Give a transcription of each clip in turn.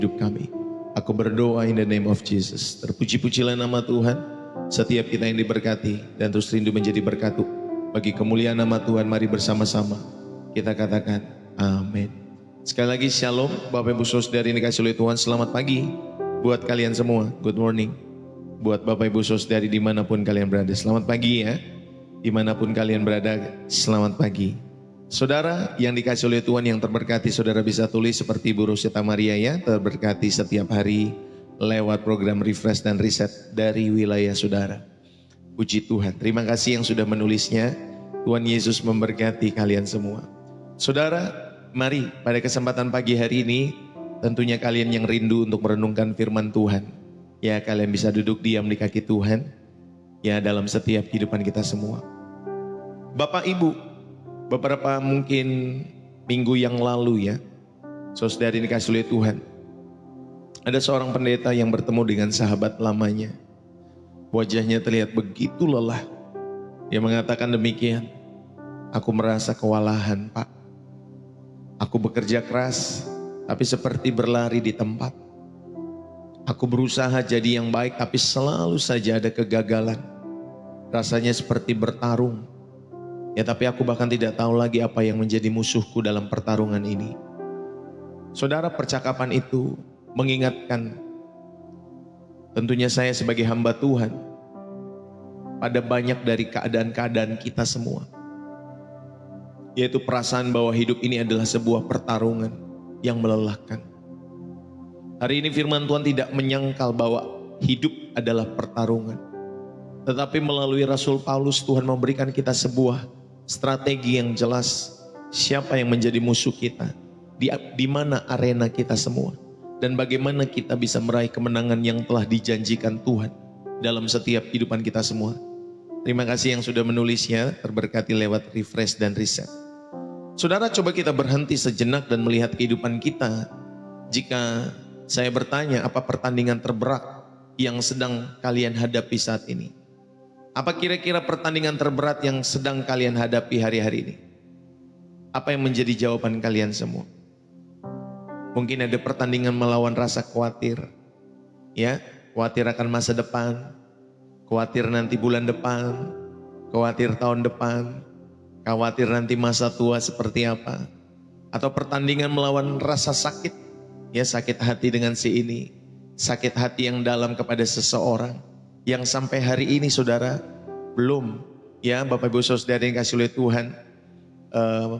hidup kami. Aku berdoa in the name of Jesus. Terpuji-pujilah nama Tuhan. Setiap kita yang diberkati dan terus rindu menjadi berkat bagi kemuliaan nama Tuhan. Mari bersama-sama kita katakan amin. Sekali lagi shalom Bapak Ibu Saudara yang dikasihi oleh Tuhan. Selamat pagi buat kalian semua. Good morning buat Bapak Ibu Saudara dimanapun kalian berada. Selamat pagi ya, dimanapun kalian berada. Selamat pagi. Saudara yang dikasihi oleh Tuhan yang terberkati, saudara bisa tulis seperti Bu Rosita Maria ya, terberkati setiap hari lewat program refresh dan reset dari wilayah saudara. Puji Tuhan, terima kasih yang sudah menulisnya. Tuhan Yesus memberkati kalian semua. Saudara, mari pada kesempatan pagi hari ini, tentunya kalian yang rindu untuk merenungkan firman Tuhan, ya kalian bisa duduk diam di kaki Tuhan, ya dalam setiap kehidupan kita semua. Bapak Ibu, beberapa mungkin minggu yang lalu ya, saudara ini dikasihi oleh Tuhan, ada seorang pendeta yang bertemu dengan sahabat lamanya. Wajahnya terlihat begitu lelah. Dia mengatakan demikian, aku merasa kewalahan Pak. Aku bekerja keras, tapi seperti berlari di tempat. Aku berusaha jadi yang baik, tapi selalu saja ada kegagalan. Rasanya seperti bertarung. Ya tapi aku bahkan tidak tahu lagi apa yang menjadi musuhku dalam pertarungan ini. Saudara, percakapan itu mengingatkan tentunya saya sebagai hamba Tuhan pada banyak dari keadaan-keadaan kita semua. Yaitu perasaan bahwa hidup ini adalah sebuah pertarungan yang melelahkan. Hari ini firman Tuhan tidak menyangkal bahwa hidup adalah pertarungan. Tetapi melalui Rasul Paulus Tuhan memberikan kita sebuah strategi yang jelas siapa yang menjadi musuh kita, di mana arena kita semua, dan bagaimana kita bisa meraih kemenangan yang telah dijanjikan Tuhan dalam setiap kehidupan kita semua. Terima kasih yang sudah menulisnya, terberkati lewat refresh dan reset. Saudara, coba kita berhenti sejenak dan melihat kehidupan kita. Jika saya bertanya apa pertandingan terberat yang sedang kalian hadapi saat ini? Apa kira-kira pertandingan terberat yang sedang kalian hadapi hari-hari ini? Apa yang menjadi jawaban kalian semua? Mungkin ada pertandingan melawan rasa khawatir. Ya, khawatir akan masa depan, khawatir nanti bulan depan, khawatir tahun depan, khawatir nanti masa tua seperti apa. Atau pertandingan melawan rasa sakit. Ya, sakit hati dengan si ini, sakit hati yang dalam kepada seseorang yang sampai hari ini saudara belum, ya Bapak Ibu Saudara yang kasih oleh Tuhan,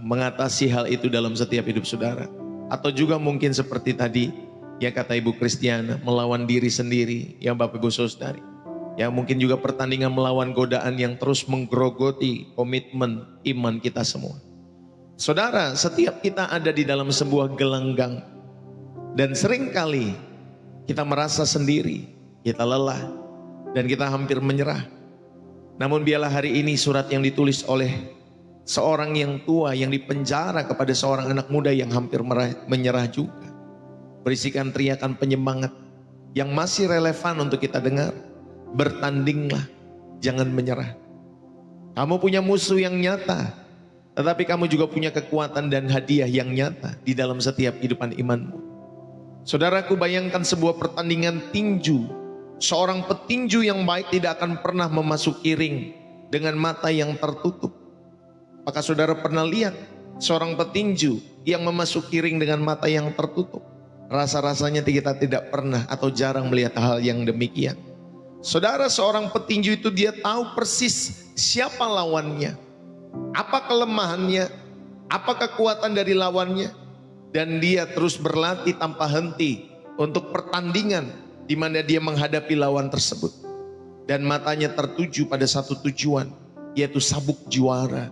mengatasi hal itu dalam setiap hidup saudara. Atau juga mungkin seperti tadi ya kata Ibu Kristiana, melawan diri sendiri ya Bapak Ibu Saudari. Ya mungkin juga pertandingan melawan godaan yang terus menggerogoti komitmen iman kita semua. Saudara, setiap kita ada di dalam sebuah gelanggang, dan seringkali kita merasa sendiri, kita lelah, dan kita hampir menyerah. Namun biarlah hari ini surat yang ditulis oleh seorang yang tua yang dipenjara kepada seorang anak muda yang hampir menyerah juga, berisikan teriakan penyemangat yang masih relevan untuk kita dengar. Bertandinglah, jangan menyerah. Kamu punya musuh yang nyata, tetapi kamu juga punya kekuatan dan hadiah yang nyata di dalam setiap kehidupan imanmu. Saudaraku, bayangkan sebuah pertandingan tinju. Seorang petinju yang baik tidak akan pernah memasuki ring dengan mata yang tertutup. Apakah saudara pernah lihat seorang petinju yang memasuki ring dengan mata yang tertutup? Rasa-rasanya kita tidak pernah atau jarang melihat hal yang demikian. Saudara, seorang petinju itu dia tahu persis siapa lawannya, apa kelemahannya, apa kekuatan dari lawannya, dan dia terus berlatih tanpa henti untuk pertandingan di mana dia menghadapi lawan tersebut, dan matanya tertuju pada satu tujuan, yaitu sabuk juara.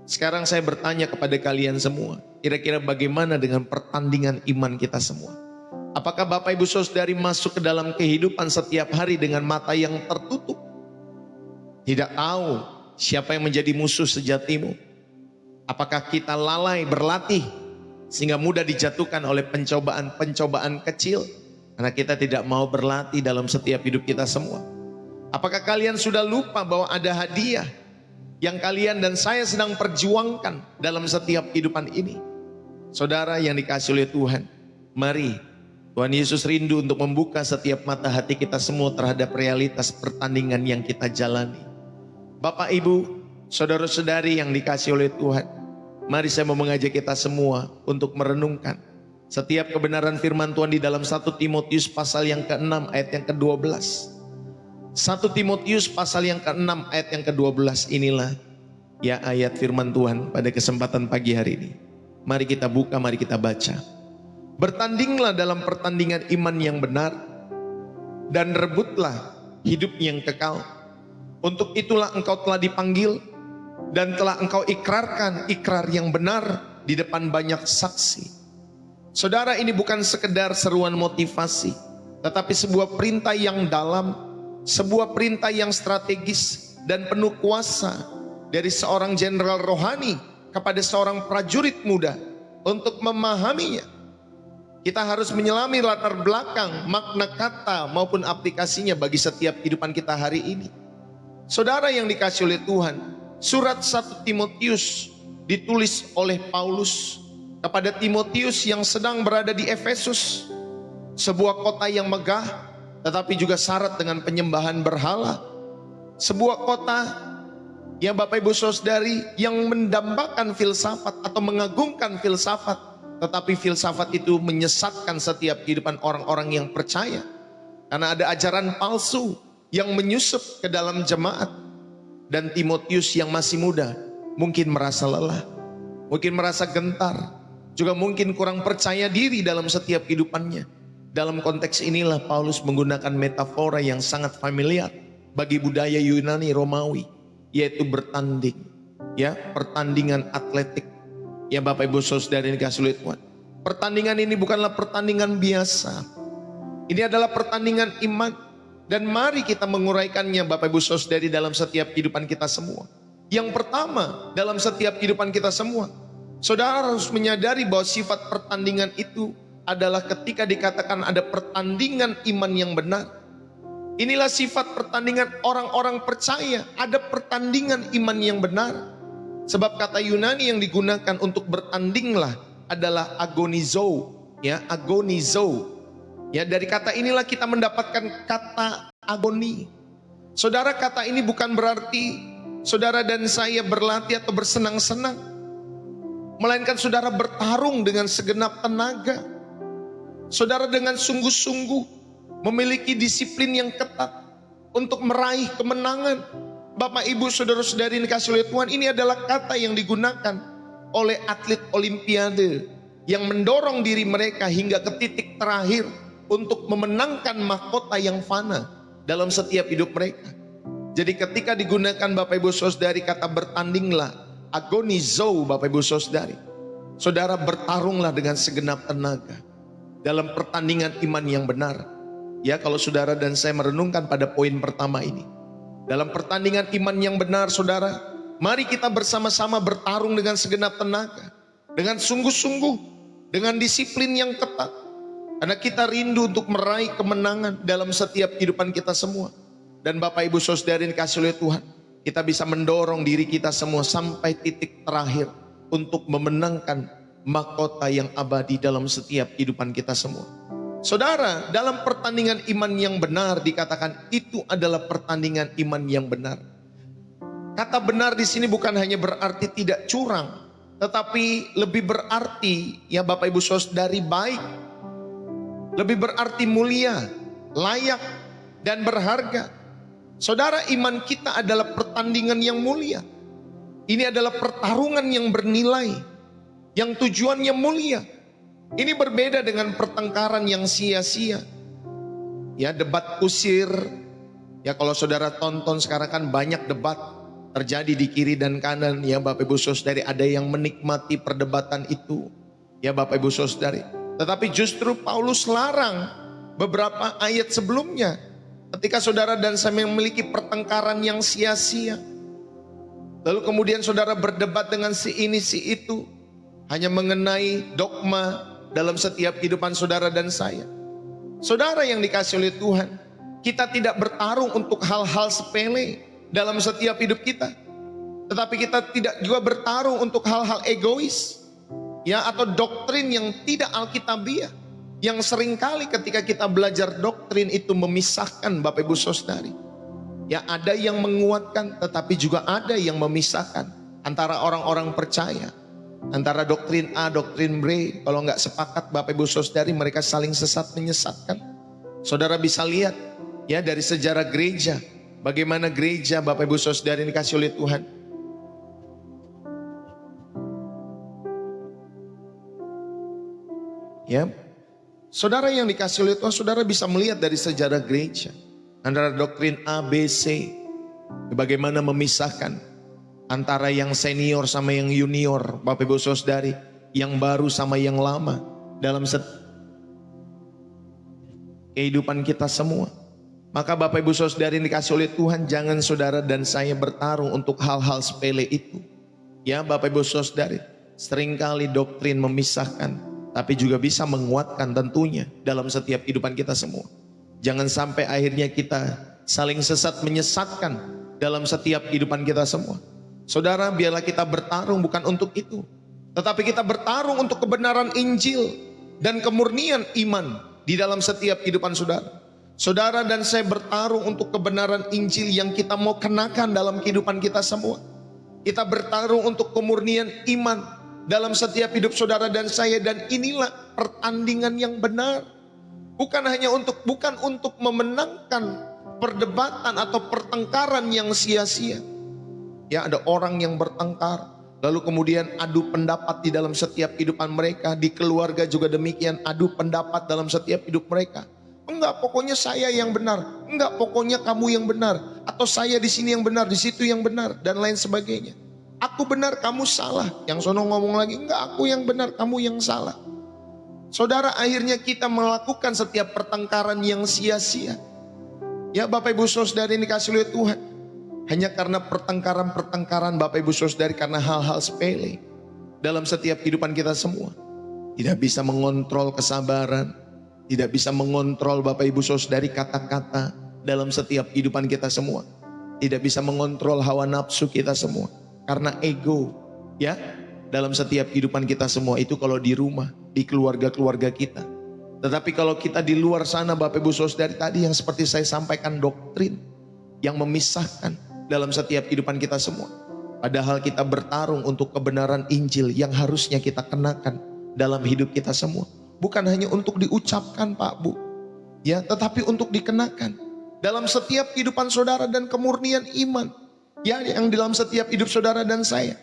Sekarang saya bertanya kepada kalian semua, kira-kira bagaimana dengan pertandingan iman kita semua? Apakah Bapak Ibu Saudari masuk ke dalam kehidupan setiap hari dengan mata yang tertutup? Tidak tahu siapa yang menjadi musuh sejatimu? Apakah kita lalai berlatih sehingga mudah dijatuhkan oleh pencobaan-pencobaan kecil? Karena kita tidak mau berlatih dalam setiap hidup kita semua. Apakah kalian sudah lupa bahwa ada hadiah yang kalian dan saya sedang perjuangkan dalam setiap kehidupan ini? Saudara yang dikasihi oleh Tuhan, mari Tuhan Yesus rindu untuk membuka setiap mata hati kita semua terhadap realitas pertandingan yang kita jalani. Bapak, Ibu, saudara-saudari yang dikasihi oleh Tuhan, mari saya mau mengajak kita semua untuk merenungkan setiap kebenaran firman Tuhan di dalam 1 Timotius pasal yang ke-6 ayat yang ke-12. 1 Timotius pasal yang ke-6 ayat yang ke-12 inilah ya ayat firman Tuhan pada kesempatan pagi hari ini. Mari kita buka, mari kita baca. Bertandinglah dalam pertandingan iman yang benar dan rebutlah hidup yang kekal. Untuk itulah engkau telah dipanggil dan telah engkau ikrarkan ikrar yang benar di depan banyak saksi. Saudara, ini bukan sekedar seruan motivasi, tetapi sebuah perintah yang dalam, sebuah perintah yang strategis dan penuh kuasa dari seorang jenderal rohani kepada seorang prajurit muda untuk memahaminya. Kita harus menyelami latar belakang, makna kata maupun aplikasinya bagi setiap kehidupan kita hari ini. Saudara yang dikasihi oleh Tuhan, surat 1 Timotius ditulis oleh Paulus kepada Timotius yang sedang berada di Efesus, sebuah kota yang megah tetapi juga syarat dengan penyembahan berhala. Sebuah kota yang Bapak Ibu Saudari yang mendambakan filsafat atau mengagungkan filsafat, tetapi filsafat itu menyesatkan setiap kehidupan orang-orang yang percaya. Karena ada ajaran palsu yang menyusup ke dalam jemaat. Dan Timotius yang masih muda mungkin merasa lelah, mungkin merasa gentar, juga mungkin kurang percaya diri dalam setiap kehidupannya. Dalam konteks inilah Paulus menggunakan metafora yang sangat familiar bagi budaya Yunani Romawi, yaitu bertanding, ya, pertandingan atletik. Ya Bapak Ibu Saudara yang dikasihi oleh Tuhan, pertandingan ini bukanlah pertandingan biasa. Ini adalah pertandingan iman. Dan mari kita menguraikannya Bapak Ibu Saudari dalam setiap kehidupan kita semua. Yang pertama, dalam setiap kehidupan kita semua, saudara harus menyadari bahwa sifat pertandingan itu adalah ketika dikatakan ada pertandingan iman yang benar. Inilah sifat pertandingan orang-orang percaya, ada pertandingan iman yang benar. Sebab kata Yunani yang digunakan untuk bertandinglah adalah agonizo, ya, agonizo. Ya, dari kata inilah kita mendapatkan kata agoni. Saudara, kata ini bukan berarti saudara dan saya berlatih atau bersenang-senang, melainkan saudara bertarung dengan segenap tenaga. Saudara dengan sungguh-sungguh memiliki disiplin yang ketat untuk meraih kemenangan. Bapak, Ibu, saudara-saudari yang dikasihi oleh Tuhan, ini adalah kata yang digunakan oleh atlet olimpiade yang mendorong diri mereka hingga ke titik terakhir untuk memenangkan mahkota yang fana dalam setiap hidup mereka. Jadi ketika digunakan Bapak Ibu saudari kata bertandinglah, agonizo Bapak Ibu saudari, saudara bertarunglah dengan segenap tenaga dalam pertandingan iman yang benar. Ya, kalau saudara dan saya merenungkan pada poin pertama ini, dalam pertandingan iman yang benar, saudara, mari kita bersama-sama bertarung dengan segenap tenaga, dengan sungguh-sungguh, dengan disiplin yang ketat. Karena kita rindu untuk meraih kemenangan dalam setiap kehidupan kita semua. Dan Bapak Ibu saudara yang dikasihi oleh Tuhan, kita bisa mendorong diri kita semua sampai titik terakhir untuk memenangkan mahkota yang abadi dalam setiap kehidupan kita semua. Saudara, dalam pertandingan iman yang benar dikatakan itu adalah pertandingan iman yang benar. Kata benar di sini bukan hanya berarti tidak curang, tetapi lebih berarti, ya Bapak Ibu saudari, baik. Lebih berarti mulia, layak, dan berharga. Saudara, iman kita adalah pertandingan yang mulia. Ini adalah pertarungan yang bernilai, yang tujuannya mulia. Ini berbeda dengan pertengkaran yang sia-sia. Ya, debat kusir. Ya, kalau saudara tonton sekarang kan banyak debat terjadi di kiri dan kanan. Ya Bapak Ibu saudari, ada yang menikmati perdebatan itu. Ya Bapak Ibu saudari. Tetapi justru Paulus larang beberapa ayat sebelumnya. Ketika saudara dan saya memiliki pertengkaran yang sia-sia, lalu kemudian saudara berdebat dengan si ini si itu, hanya mengenai dogma dalam setiap kehidupan saudara dan saya. Saudara yang dikasihi oleh Tuhan, kita tidak bertarung untuk hal-hal sepele dalam setiap hidup kita, tetapi kita tidak juga bertarung untuk hal-hal egois, ya, atau doktrin yang tidak alkitabiah. Yang seringkali ketika kita belajar doktrin itu memisahkan Bapak Ibu Saudari. Ya, ada yang menguatkan tetapi juga ada yang memisahkan antara orang-orang percaya. Antara doktrin A, doktrin B, kalau nggak sepakat Bapak Ibu Saudari, mereka saling sesat menyesatkan. Saudara bisa lihat ya dari sejarah gereja, bagaimana gereja Bapak Ibu Saudari dikasih oleh Tuhan. Ya, saudara yang dikasih oleh Tuhan, saudara bisa melihat dari sejarah gereja antara doktrin A, B, C, bagaimana memisahkan antara yang senior sama yang junior, Bapak Ibu Saudari, yang baru sama yang lama dalam kehidupan kita semua. Maka Bapak Ibu Saudari yang dikasih oleh Tuhan, jangan saudara dan saya bertarung untuk hal-hal sepele itu. Ya Bapak Ibu Saudari, seringkali doktrin memisahkan, tapi juga bisa menguatkan tentunya dalam setiap kehidupan kita semua. Jangan sampai akhirnya kita saling sesat menyesatkan dalam setiap kehidupan kita semua. Saudara, biarlah kita bertarung bukan untuk itu, tetapi kita bertarung untuk kebenaran Injil dan kemurnian iman di dalam setiap kehidupan saudara. Saudara dan saya bertarung untuk kebenaran Injil yang kita mau kenakan dalam kehidupan kita semua. Kita bertarung untuk kemurnian iman dalam setiap hidup saudara dan saya, dan inilah pertandingan yang benar. Bukan untuk memenangkan perdebatan atau pertengkaran yang sia-sia. Ya, ada orang yang bertengkar, lalu kemudian adu pendapat di dalam setiap kehidupan mereka. Di keluarga juga demikian, adu pendapat dalam setiap hidup mereka. Enggak, pokoknya saya yang benar. Enggak, pokoknya kamu yang benar. Atau saya di sini yang benar, di situ yang benar, dan lain sebagainya. Aku benar, kamu salah. Yang sono ngomong lagi, enggak, aku yang benar, kamu yang salah. Saudara, akhirnya kita melakukan setiap pertengkaran yang sia-sia. Ya Bapak Ibu Saudari ini dikasih oleh Tuhan. Hanya karena pertengkaran Bapak Ibu Saudari, karena hal-hal sepele dalam setiap kehidupan kita semua. Tidak bisa mengontrol kesabaran, tidak bisa mengontrol Bapak Ibu Saudari kata-kata dalam setiap kehidupan kita semua. Tidak bisa mengontrol hawa nafsu kita semua, karena ego ya dalam setiap kehidupan kita semua. Itu kalau di rumah, di keluarga-keluarga kita. Tetapi kalau kita di luar sana Bapak Ibu Saudari, tadi yang seperti saya sampaikan, doktrin yang memisahkan dalam setiap kehidupan kita semua. Padahal kita bertarung untuk kebenaran Injil yang harusnya kita kenakan dalam hidup kita semua. Bukan hanya untuk diucapkan Pak Bu, ya, tetapi untuk dikenakan dalam setiap kehidupan saudara dan kemurnian iman, ya, yang dalam setiap hidup saudara dan saya.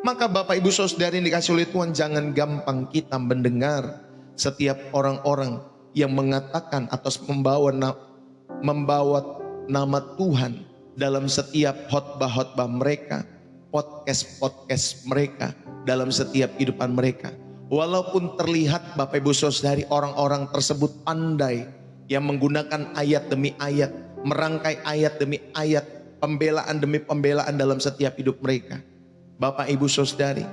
Maka Bapak Ibu Saudari yang dikasih oleh Tuhan, jangan gampang kita mendengar setiap orang-orang yang mengatakan atau membawa nama Tuhan dalam setiap khotbah-khotbah mereka, podcast-podcast mereka, dalam setiap kehidupan mereka. Walaupun terlihat Bapak Ibu Saudari orang-orang tersebut pandai yang menggunakan ayat demi ayat, merangkai ayat demi ayat, pembelaan demi pembelaan dalam setiap hidup mereka. Bapak Ibu Saudari,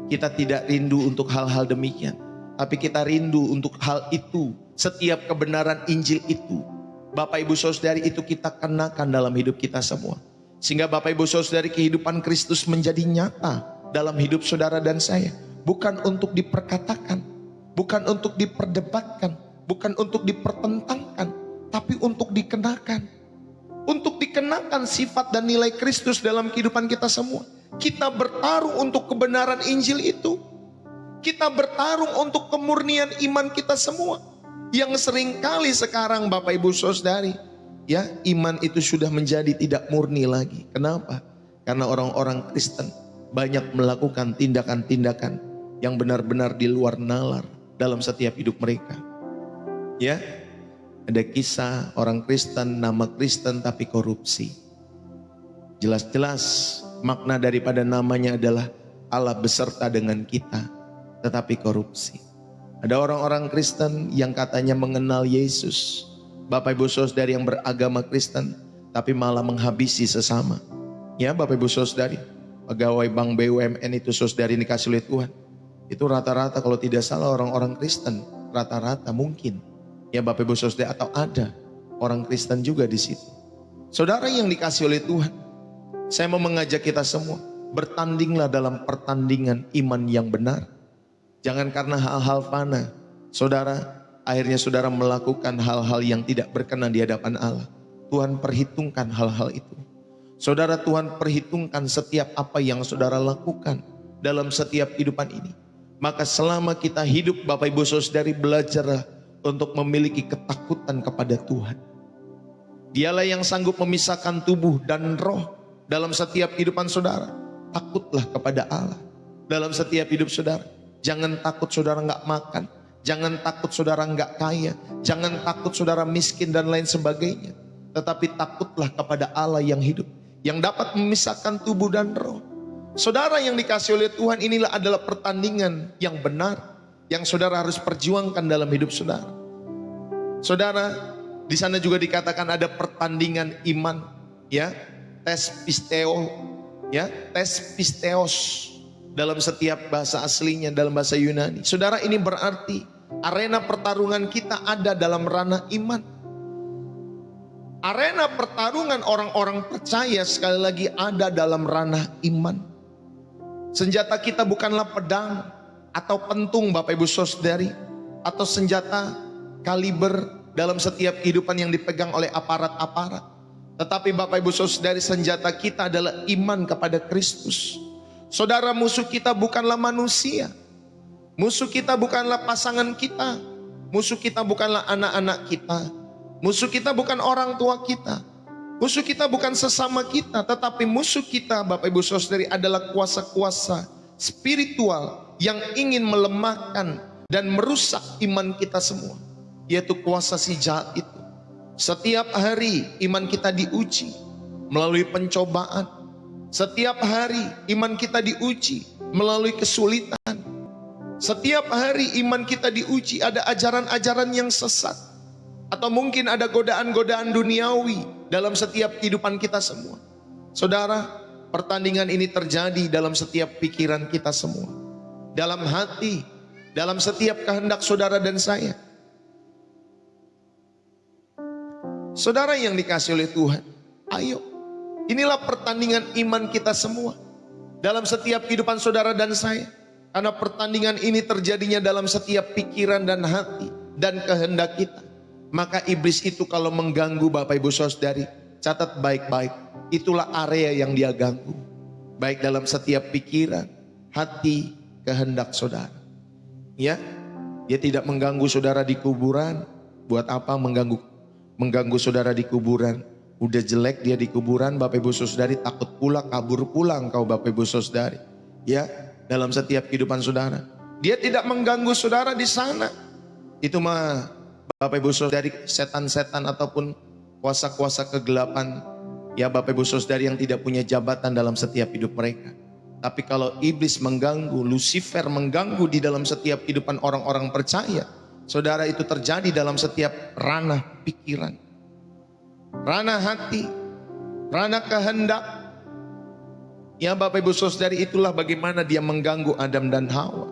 kita tidak rindu untuk hal-hal demikian, tapi kita rindu untuk hal itu, setiap kebenaran Injil itu. Bapak Ibu Saudari, itu kita kenakan dalam hidup kita semua. Sehingga Bapak Ibu Saudari, kehidupan Kristus menjadi nyata dalam hidup saudara dan saya. Bukan untuk diperkatakan, bukan untuk diperdebatkan, bukan untuk dipertentangkan, tapi untuk dikenakan. Untuk dikenakan sifat dan nilai Kristus dalam kehidupan kita semua. Kita bertarung untuk kebenaran Injil itu. Kita bertarung untuk kemurnian iman kita semua. Yang seringkali sekarang Bapak Ibu Saudari, ya, iman itu sudah menjadi tidak murni lagi. Kenapa? Karena orang-orang Kristen banyak melakukan tindakan-tindakan yang benar-benar di luar nalar dalam setiap hidup mereka. Ya, ada kisah orang Kristen, nama Kristen tapi korupsi. Jelas-jelas makna daripada namanya adalah Allah beserta dengan kita, tetapi korupsi. Ada orang-orang Kristen yang katanya mengenal Yesus, Bapak Ibu Saudari, yang beragama Kristen, tapi malah menghabisi sesama. Ya Bapak Ibu Saudari, pegawai bank BUMN itu saudari dikasih oleh Tuhan. Itu rata-rata kalau tidak salah orang-orang Kristen, rata-rata mungkin. Ya Bapak Ibu Saudari, atau ada orang Kristen juga di situ. Saudara yang dikasih oleh Tuhan, saya mau mengajak kita semua, bertandinglah dalam pertandingan iman yang benar. Jangan karena hal-hal fana, saudara, akhirnya saudara melakukan hal-hal yang tidak berkenan di hadapan Allah. Tuhan perhitungkan hal-hal itu. Saudara, Tuhan perhitungkan setiap apa yang saudara lakukan dalam setiap kehidupan ini. Maka selama kita hidup, Bapak Ibu Saudari, belajarlah untuk memiliki ketakutan kepada Tuhan. Dialah yang sanggup memisahkan tubuh dan roh dalam setiap kehidupan saudara. Takutlah kepada Allah dalam setiap hidup saudara. Jangan takut saudara nggak makan. Jangan takut saudara nggak kaya. Jangan takut saudara miskin dan lain sebagainya. Tetapi takutlah kepada Allah yang hidup, yang dapat memisahkan tubuh dan roh. Saudara yang dikasih oleh Tuhan, inilah adalah pertandingan yang benar yang saudara harus perjuangkan dalam hidup saudara. Saudara, di sana juga dikatakan ada pertandingan iman, ya, tes pisteo, ya, tes pisteos dalam setiap bahasa aslinya, dalam bahasa Yunani. Saudara, ini berarti arena pertarungan kita ada dalam ranah iman. Arena pertarungan orang-orang percaya sekali lagi ada dalam ranah iman. Senjata kita bukanlah pedang atau pentung, Bapak Ibu Saudari, atau senjata kaliber dalam setiap kehidupan yang dipegang oleh aparat-aparat. Tetapi Bapak Ibu Saudari, senjata kita adalah iman kepada Kristus. Saudara, musuh kita bukanlah manusia. Musuh kita bukanlah pasangan kita. Musuh kita bukanlah anak-anak kita. Musuh kita bukan orang tua kita. Musuh kita bukan sesama kita. Tetapi musuh kita, Bapak Ibu Saudari, adalah kuasa-kuasa spiritual yang ingin melemahkan dan merusak iman kita semua. Yaitu kuasa si jahat itu. Setiap hari iman kita diuji melalui pencobaan. Setiap hari iman kita diuji melalui kesulitan. Setiap hari iman kita diuji, ada ajaran-ajaran yang sesat. Atau mungkin ada godaan-godaan duniawi dalam setiap kehidupan kita semua. Saudara, pertandingan ini terjadi dalam setiap pikiran kita semua. Dalam hati, dalam setiap kehendak saudara dan saya. Saudara yang dikasih oleh Tuhan, ayo. Inilah pertandingan iman kita semua dalam setiap kehidupan saudara dan saya. Karena pertandingan ini terjadinya dalam setiap pikiran dan hati dan kehendak kita. Maka iblis itu kalau mengganggu Bapak Ibu Saudari, catat baik-baik, itulah area yang dia ganggu. Baik dalam setiap pikiran, hati, kehendak saudara. Ya, dia tidak mengganggu saudara di kuburan. Buat apa mengganggu saudara di kuburan? Udah jelek dia di kuburan, Bapak Ibu Saudari, takut pula kabur pulang kau Bapak Ibu Saudari. Ya, dalam setiap kehidupan saudara. Dia tidak mengganggu saudara di sana. Itu mah Bapak Ibu Saudari, setan-setan ataupun kuasa-kuasa kegelapan. Ya, Bapak Ibu Saudari, yang tidak punya jabatan dalam setiap hidup mereka. Tapi kalau iblis mengganggu, Lucifer mengganggu di dalam setiap kehidupan orang-orang percaya, saudara, itu terjadi dalam setiap ranah pikiran, ranah hati, ranah kehendak. Ya Bapak Ibu Saudari, itulah bagaimana dia mengganggu Adam dan Hawa.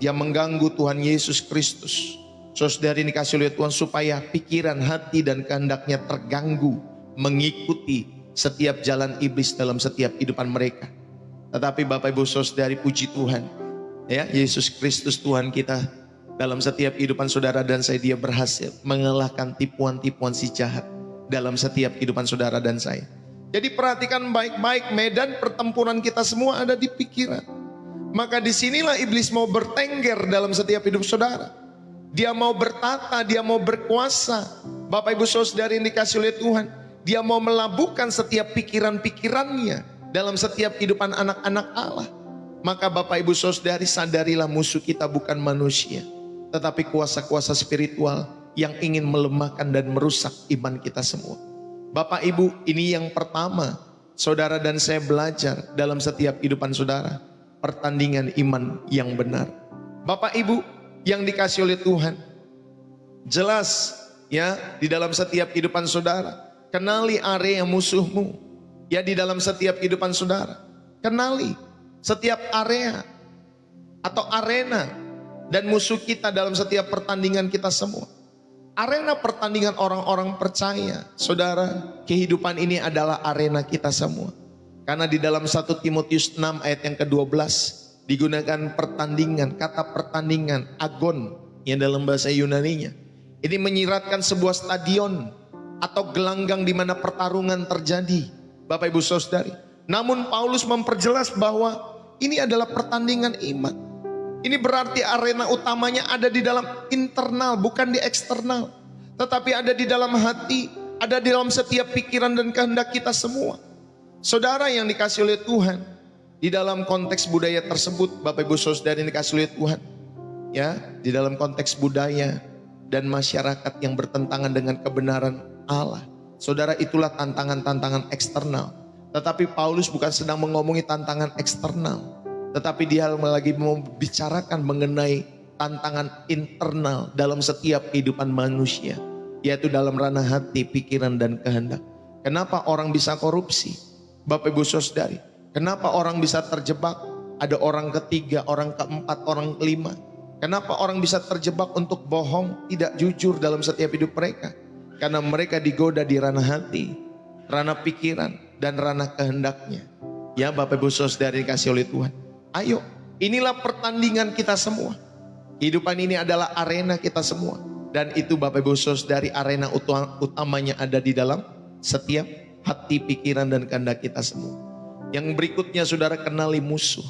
Dia mengganggu Tuhan Yesus Kristus. Saudari dikasih oleh Tuhan supaya pikiran, hati dan kehendaknya terganggu, mengikuti setiap jalan iblis dalam setiap kehidupan mereka. Tetapi Bapak Ibu Saudari, puji Tuhan, ya, Yesus Kristus Tuhan kita, dalam setiap kehidupan saudara dan saya, dia berhasil mengalahkan tipuan-tipuan si jahat dalam setiap kehidupan saudara dan saya. Jadi perhatikan baik-baik, medan pertempuran kita semua ada di pikiran. Maka disinilah iblis mau bertengger dalam setiap hidup saudara. Dia mau bertata, dia mau berkuasa. Bapak Ibu Saudari yang dikasih oleh Tuhan, dia mau melabuhkan setiap pikiran-pikirannya dalam setiap kehidupan anak-anak Allah. Maka Bapak Ibu Saudari, sadarilah musuh kita bukan manusia, tetapi kuasa-kuasa spiritual yang ingin melemahkan dan merusak iman kita semua. Bapak Ibu, ini yang pertama saudara dan saya belajar dalam setiap kehidupan saudara, pertandingan iman yang benar. Bapak Ibu yang dikasih oleh Tuhan, jelas ya, di dalam setiap kehidupan saudara, kenali area musuhmu. Ya, di dalam setiap kehidupan saudara, kenali setiap area atau arena dan musuh kita dalam setiap pertandingan kita semua. Arena pertandingan orang-orang percaya, saudara, kehidupan ini adalah arena kita semua. Karena di dalam 1 Timotius 6 ayat yang ke-12 digunakan pertandingan, kata pertandingan, agon, yang dalam bahasa Yunaninya. Ini menyiratkan sebuah stadion atau gelanggang di mana pertarungan terjadi, Bapak Ibu Saudari. Namun Paulus memperjelas bahwa ini adalah pertandingan iman. Ini berarti arena utamanya ada di dalam internal, bukan di eksternal. Tetapi ada di dalam hati, ada di dalam setiap pikiran dan kehendak kita semua. Saudara yang dikasih oleh Tuhan, di dalam konteks budaya tersebut, Bapak Ibu Saudari yang dikasih oleh Tuhan, ya, di dalam konteks budaya dan masyarakat yang bertentangan dengan kebenaran Allah. Saudara, itulah tantangan-tantangan eksternal. Tetapi Paulus bukan sedang mengomongi tantangan eksternal, tetapi dia lagi membicarakan mengenai tantangan internal dalam setiap kehidupan manusia, yaitu dalam ranah hati, pikiran, dan kehendak. Kenapa orang bisa korupsi, Bapak Ibu Saudari? Kenapa orang bisa terjebak? Ada orang ketiga, orang keempat, orang kelima. Kenapa orang bisa terjebak untuk bohong, tidak jujur dalam setiap hidup mereka? Karena mereka digoda di ranah hati, ranah pikiran, dan ranah kehendaknya. Ya Bapak Ibu Saudari dikasih oleh Tuhan. Ayo, inilah pertandingan kita semua. Kehidupan ini adalah arena kita semua. Dan itu Bapak Ibu Saudari, arena utamanya ada di dalam setiap hati, pikiran, dan kehendak kita semua. Yang berikutnya saudara, kenali musuh.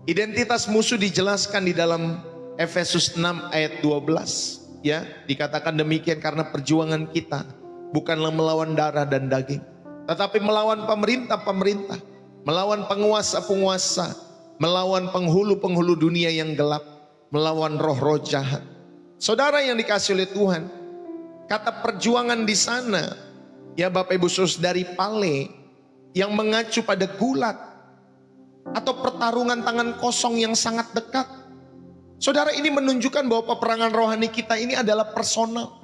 Identitas musuh dijelaskan di dalam Efesus 6 ayat 12. Ya, dikatakan demikian, karena perjuangan kita bukanlah melawan darah dan daging, tetapi melawan pemerintah-pemerintah, melawan penguasa-penguasa, melawan penghulu-penghulu dunia yang gelap, melawan roh-roh jahat. Saudara yang dikasih oleh Tuhan, kata perjuangan di sana, ya Bapak Ibu Saudari, pale, yang mengacu pada gulat atau pertarungan tangan kosong yang sangat dekat. Saudara, ini menunjukkan bahwa peperangan rohani kita ini adalah personal,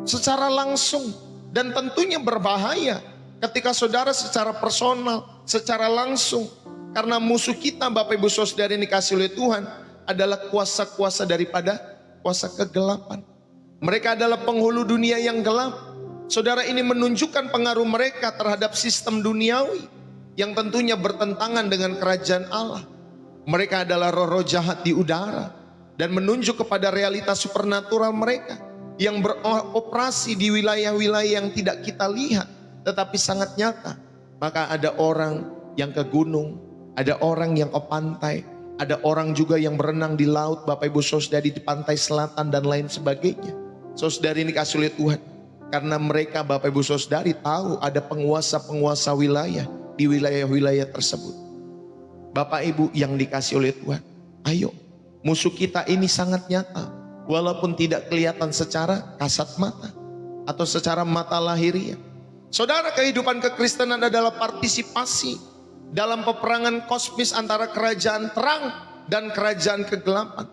secara langsung, dan tentunya berbahaya ketika saudara secara personal, secara langsung. Karena musuh kita Bapak Ibu Saudari yang dikasih oleh Tuhan adalah kuasa-kuasa daripada kuasa kegelapan. Mereka adalah penghulu dunia yang gelap. Saudara, ini menunjukkan pengaruh mereka terhadap sistem duniawi yang tentunya bertentangan dengan kerajaan Allah. Mereka adalah roh-roh jahat di udara dan menunjuk kepada realitas supernatural mereka yang beroperasi di wilayah-wilayah yang tidak kita lihat tetapi sangat nyata. Maka ada orang yang ke gunung, ada orang yang ke pantai, ada orang juga yang berenang di laut, Bapak Ibu Saudari, di pantai selatan dan lain sebagainya. Saudari ini kasih oleh Tuhan, karena mereka Bapak Ibu Saudari tahu ada penguasa-penguasa wilayah di wilayah-wilayah tersebut. Bapak Ibu yang dikasih oleh Tuhan, ayo, musuh kita ini sangat nyata, walaupun tidak kelihatan secara kasat mata atau secara mata lahiriah. Saudara, kehidupan kekristenan adalah partisipasi dalam peperangan kosmis antara kerajaan terang dan kerajaan kegelapan.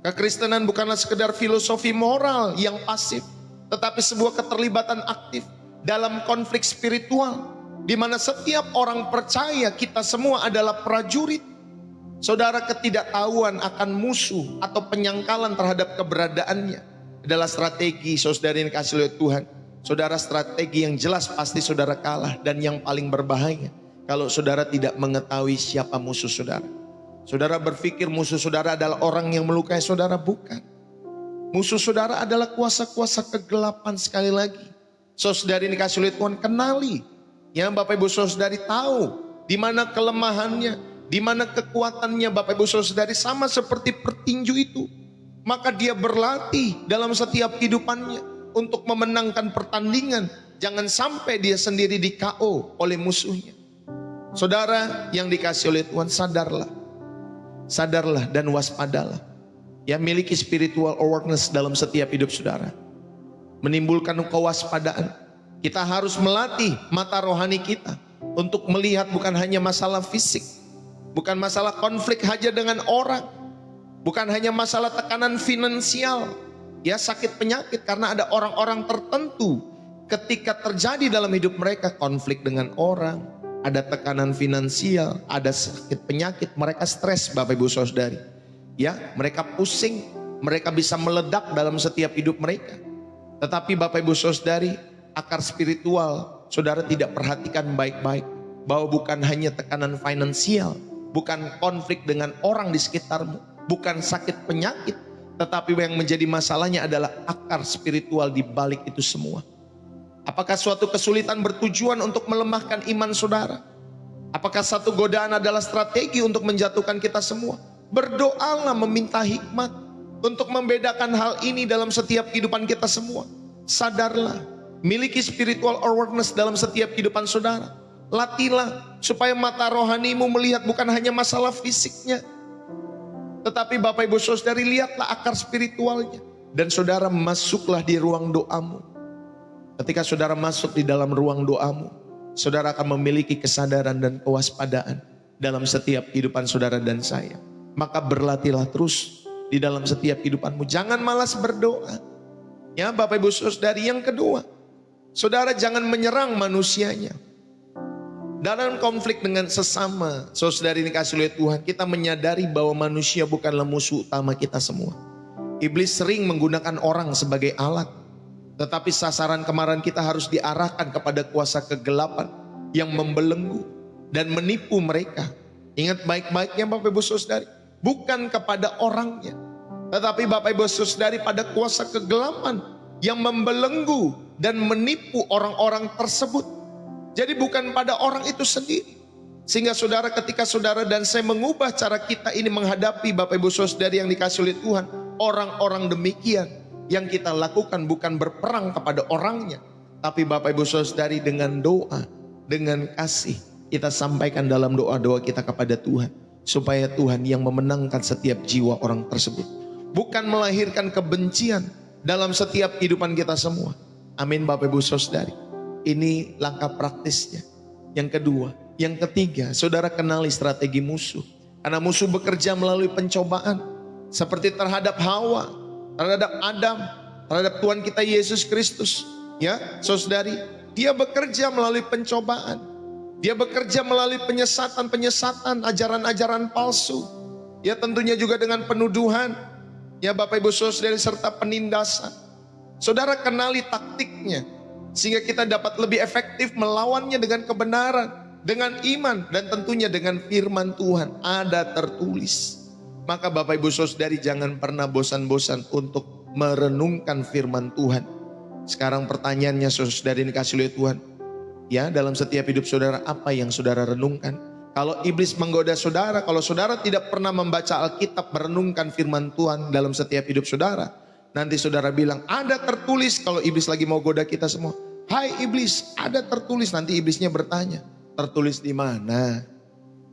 Kekristenan bukanlah sekedar filosofi moral yang pasif, tetapi sebuah keterlibatan aktif dalam konflik spiritual, di mana setiap orang percaya kita semua adalah prajurit. Saudara, ketidaktahuan akan musuh atau penyangkalan terhadap keberadaannya adalah strategi saudara yang dikasih oleh Tuhan. Saudara, strategi yang jelas pasti saudara kalah, dan yang paling berbahaya kalau saudara tidak mengetahui siapa musuh saudara. Saudara berpikir musuh saudara adalah orang yang melukai saudara, bukan. Musuh saudara adalah kuasa-kuasa kegelapan. Sekali lagi, saudara ini dikasih oleh Tuhan, kenali. Ya Bapak Ibu Saudari, tahu di mana kelemahannya, di mana kekuatannya. Bapak Ibu Saudari, sama seperti petinju itu, maka dia berlatih dalam setiap kehidupannya untuk memenangkan pertandingan. Jangan sampai dia sendiri di KO oleh musuhnya. Saudara yang dikasih oleh Tuhan, sadarlah dan waspadalah. Ya, miliki spiritual awareness dalam setiap hidup saudara, menimbulkan kewaspadaan. Kita harus melatih mata rohani kita untuk melihat bukan hanya masalah fisik, bukan masalah konflik saja dengan orang, bukan hanya masalah tekanan finansial, ya, sakit penyakit. Karena ada orang-orang tertentu ketika terjadi dalam hidup mereka konflik dengan orang, ada tekanan finansial, ada sakit penyakit, mereka stres Bapak Ibu Saudari. Ya, mereka pusing, mereka bisa meledak dalam setiap hidup mereka. Tetapi Bapak Ibu Saudari, akar spiritual saudara tidak perhatikan baik-baik, bahwa bukan hanya tekanan finansial, bukan konflik dengan orang di sekitarmu, bukan sakit penyakit, Tetapi yang menjadi masalahnya adalah akar spiritual di balik itu semua. Apakah suatu kesulitan bertujuan untuk melemahkan iman saudara? Apakah satu godaan adalah strategi untuk menjatuhkan kita semua? Berdoalah meminta hikmat untuk membedakan hal ini dalam setiap kehidupan kita semua. Sadarlah, miliki spiritual awareness dalam setiap kehidupan saudara. Latihlah supaya mata rohanimu melihat bukan hanya masalah fisiknya, tetapi Bapak Ibu Saudari, lihatlah akar spiritualnya. Dan saudara masuklah di ruang doamu. Ketika saudara masuk di dalam ruang doamu, saudara akan memiliki kesadaran dan kewaspadaan dalam setiap kehidupan saudara dan saya. Maka berlatihlah terus di dalam setiap kehidupanmu. Jangan malas berdoa. Ya Bapak Ibu Saudari, yang kedua, saudara jangan menyerang manusianya. Dalam konflik dengan sesama, saudari dikasih oleh Tuhan, kita menyadari bahwa manusia bukanlah musuh utama kita semua. Iblis sering menggunakan orang sebagai alat, tetapi sasaran kemarahan kita harus diarahkan kepada kuasa kegelapan yang membelenggu dan menipu mereka. Ingat baik-baiknya Bapak Ibu Saudari, bukan kepada orangnya, tetapi Bapak Ibu Saudari pada kuasa kegelapan yang membelenggu dan menipu orang-orang tersebut. Jadi bukan pada orang itu sendiri. Sehingga saudara, ketika saudara dan saya mengubah cara kita ini menghadapi Bapak Ibu Saudari yang dikasih oleh Tuhan, orang-orang demikian yang kita lakukan bukan berperang kepada orangnya, tapi Bapak Ibu Saudari dengan doa, dengan kasih, kita sampaikan dalam doa-doa kita kepada Tuhan, supaya Tuhan yang memenangkan setiap jiwa orang tersebut, bukan melahirkan kebencian dalam setiap kehidupan kita semua. Amin Bapak Ibu Saudari. Ini langkah praktisnya. Yang kedua, yang ketiga, saudara kenali strategi musuh. Karena musuh bekerja melalui pencobaan. Seperti terhadap Hawa, terhadap Adam, terhadap Tuhan kita Yesus Kristus. Ya, saudari, dia bekerja melalui pencobaan. Dia bekerja melalui penyesatan-penyesatan, ajaran-ajaran palsu. Ya, tentunya juga dengan penuduhan. Ya, Bapak Ibu Saudari, serta penindasan. Saudara kenali taktiknya, sehingga kita dapat lebih efektif melawannya dengan kebenaran, dengan iman, dan tentunya dengan firman Tuhan. Ada tertulis. Maka Bapak Ibu Saudari, jangan pernah bosan-bosan untuk merenungkan firman Tuhan. Sekarang pertanyaannya saudari dikasih oleh Tuhan, ya, dalam setiap hidup saudara, apa yang saudara renungkan? Kalau iblis menggoda saudara, kalau saudara tidak pernah membaca Alkitab, merenungkan firman Tuhan dalam setiap hidup saudara, nanti saudara bilang, ada tertulis. Kalau iblis lagi mau goda kita semua, hai iblis, ada tertulis. Nanti iblisnya bertanya, tertulis di mana?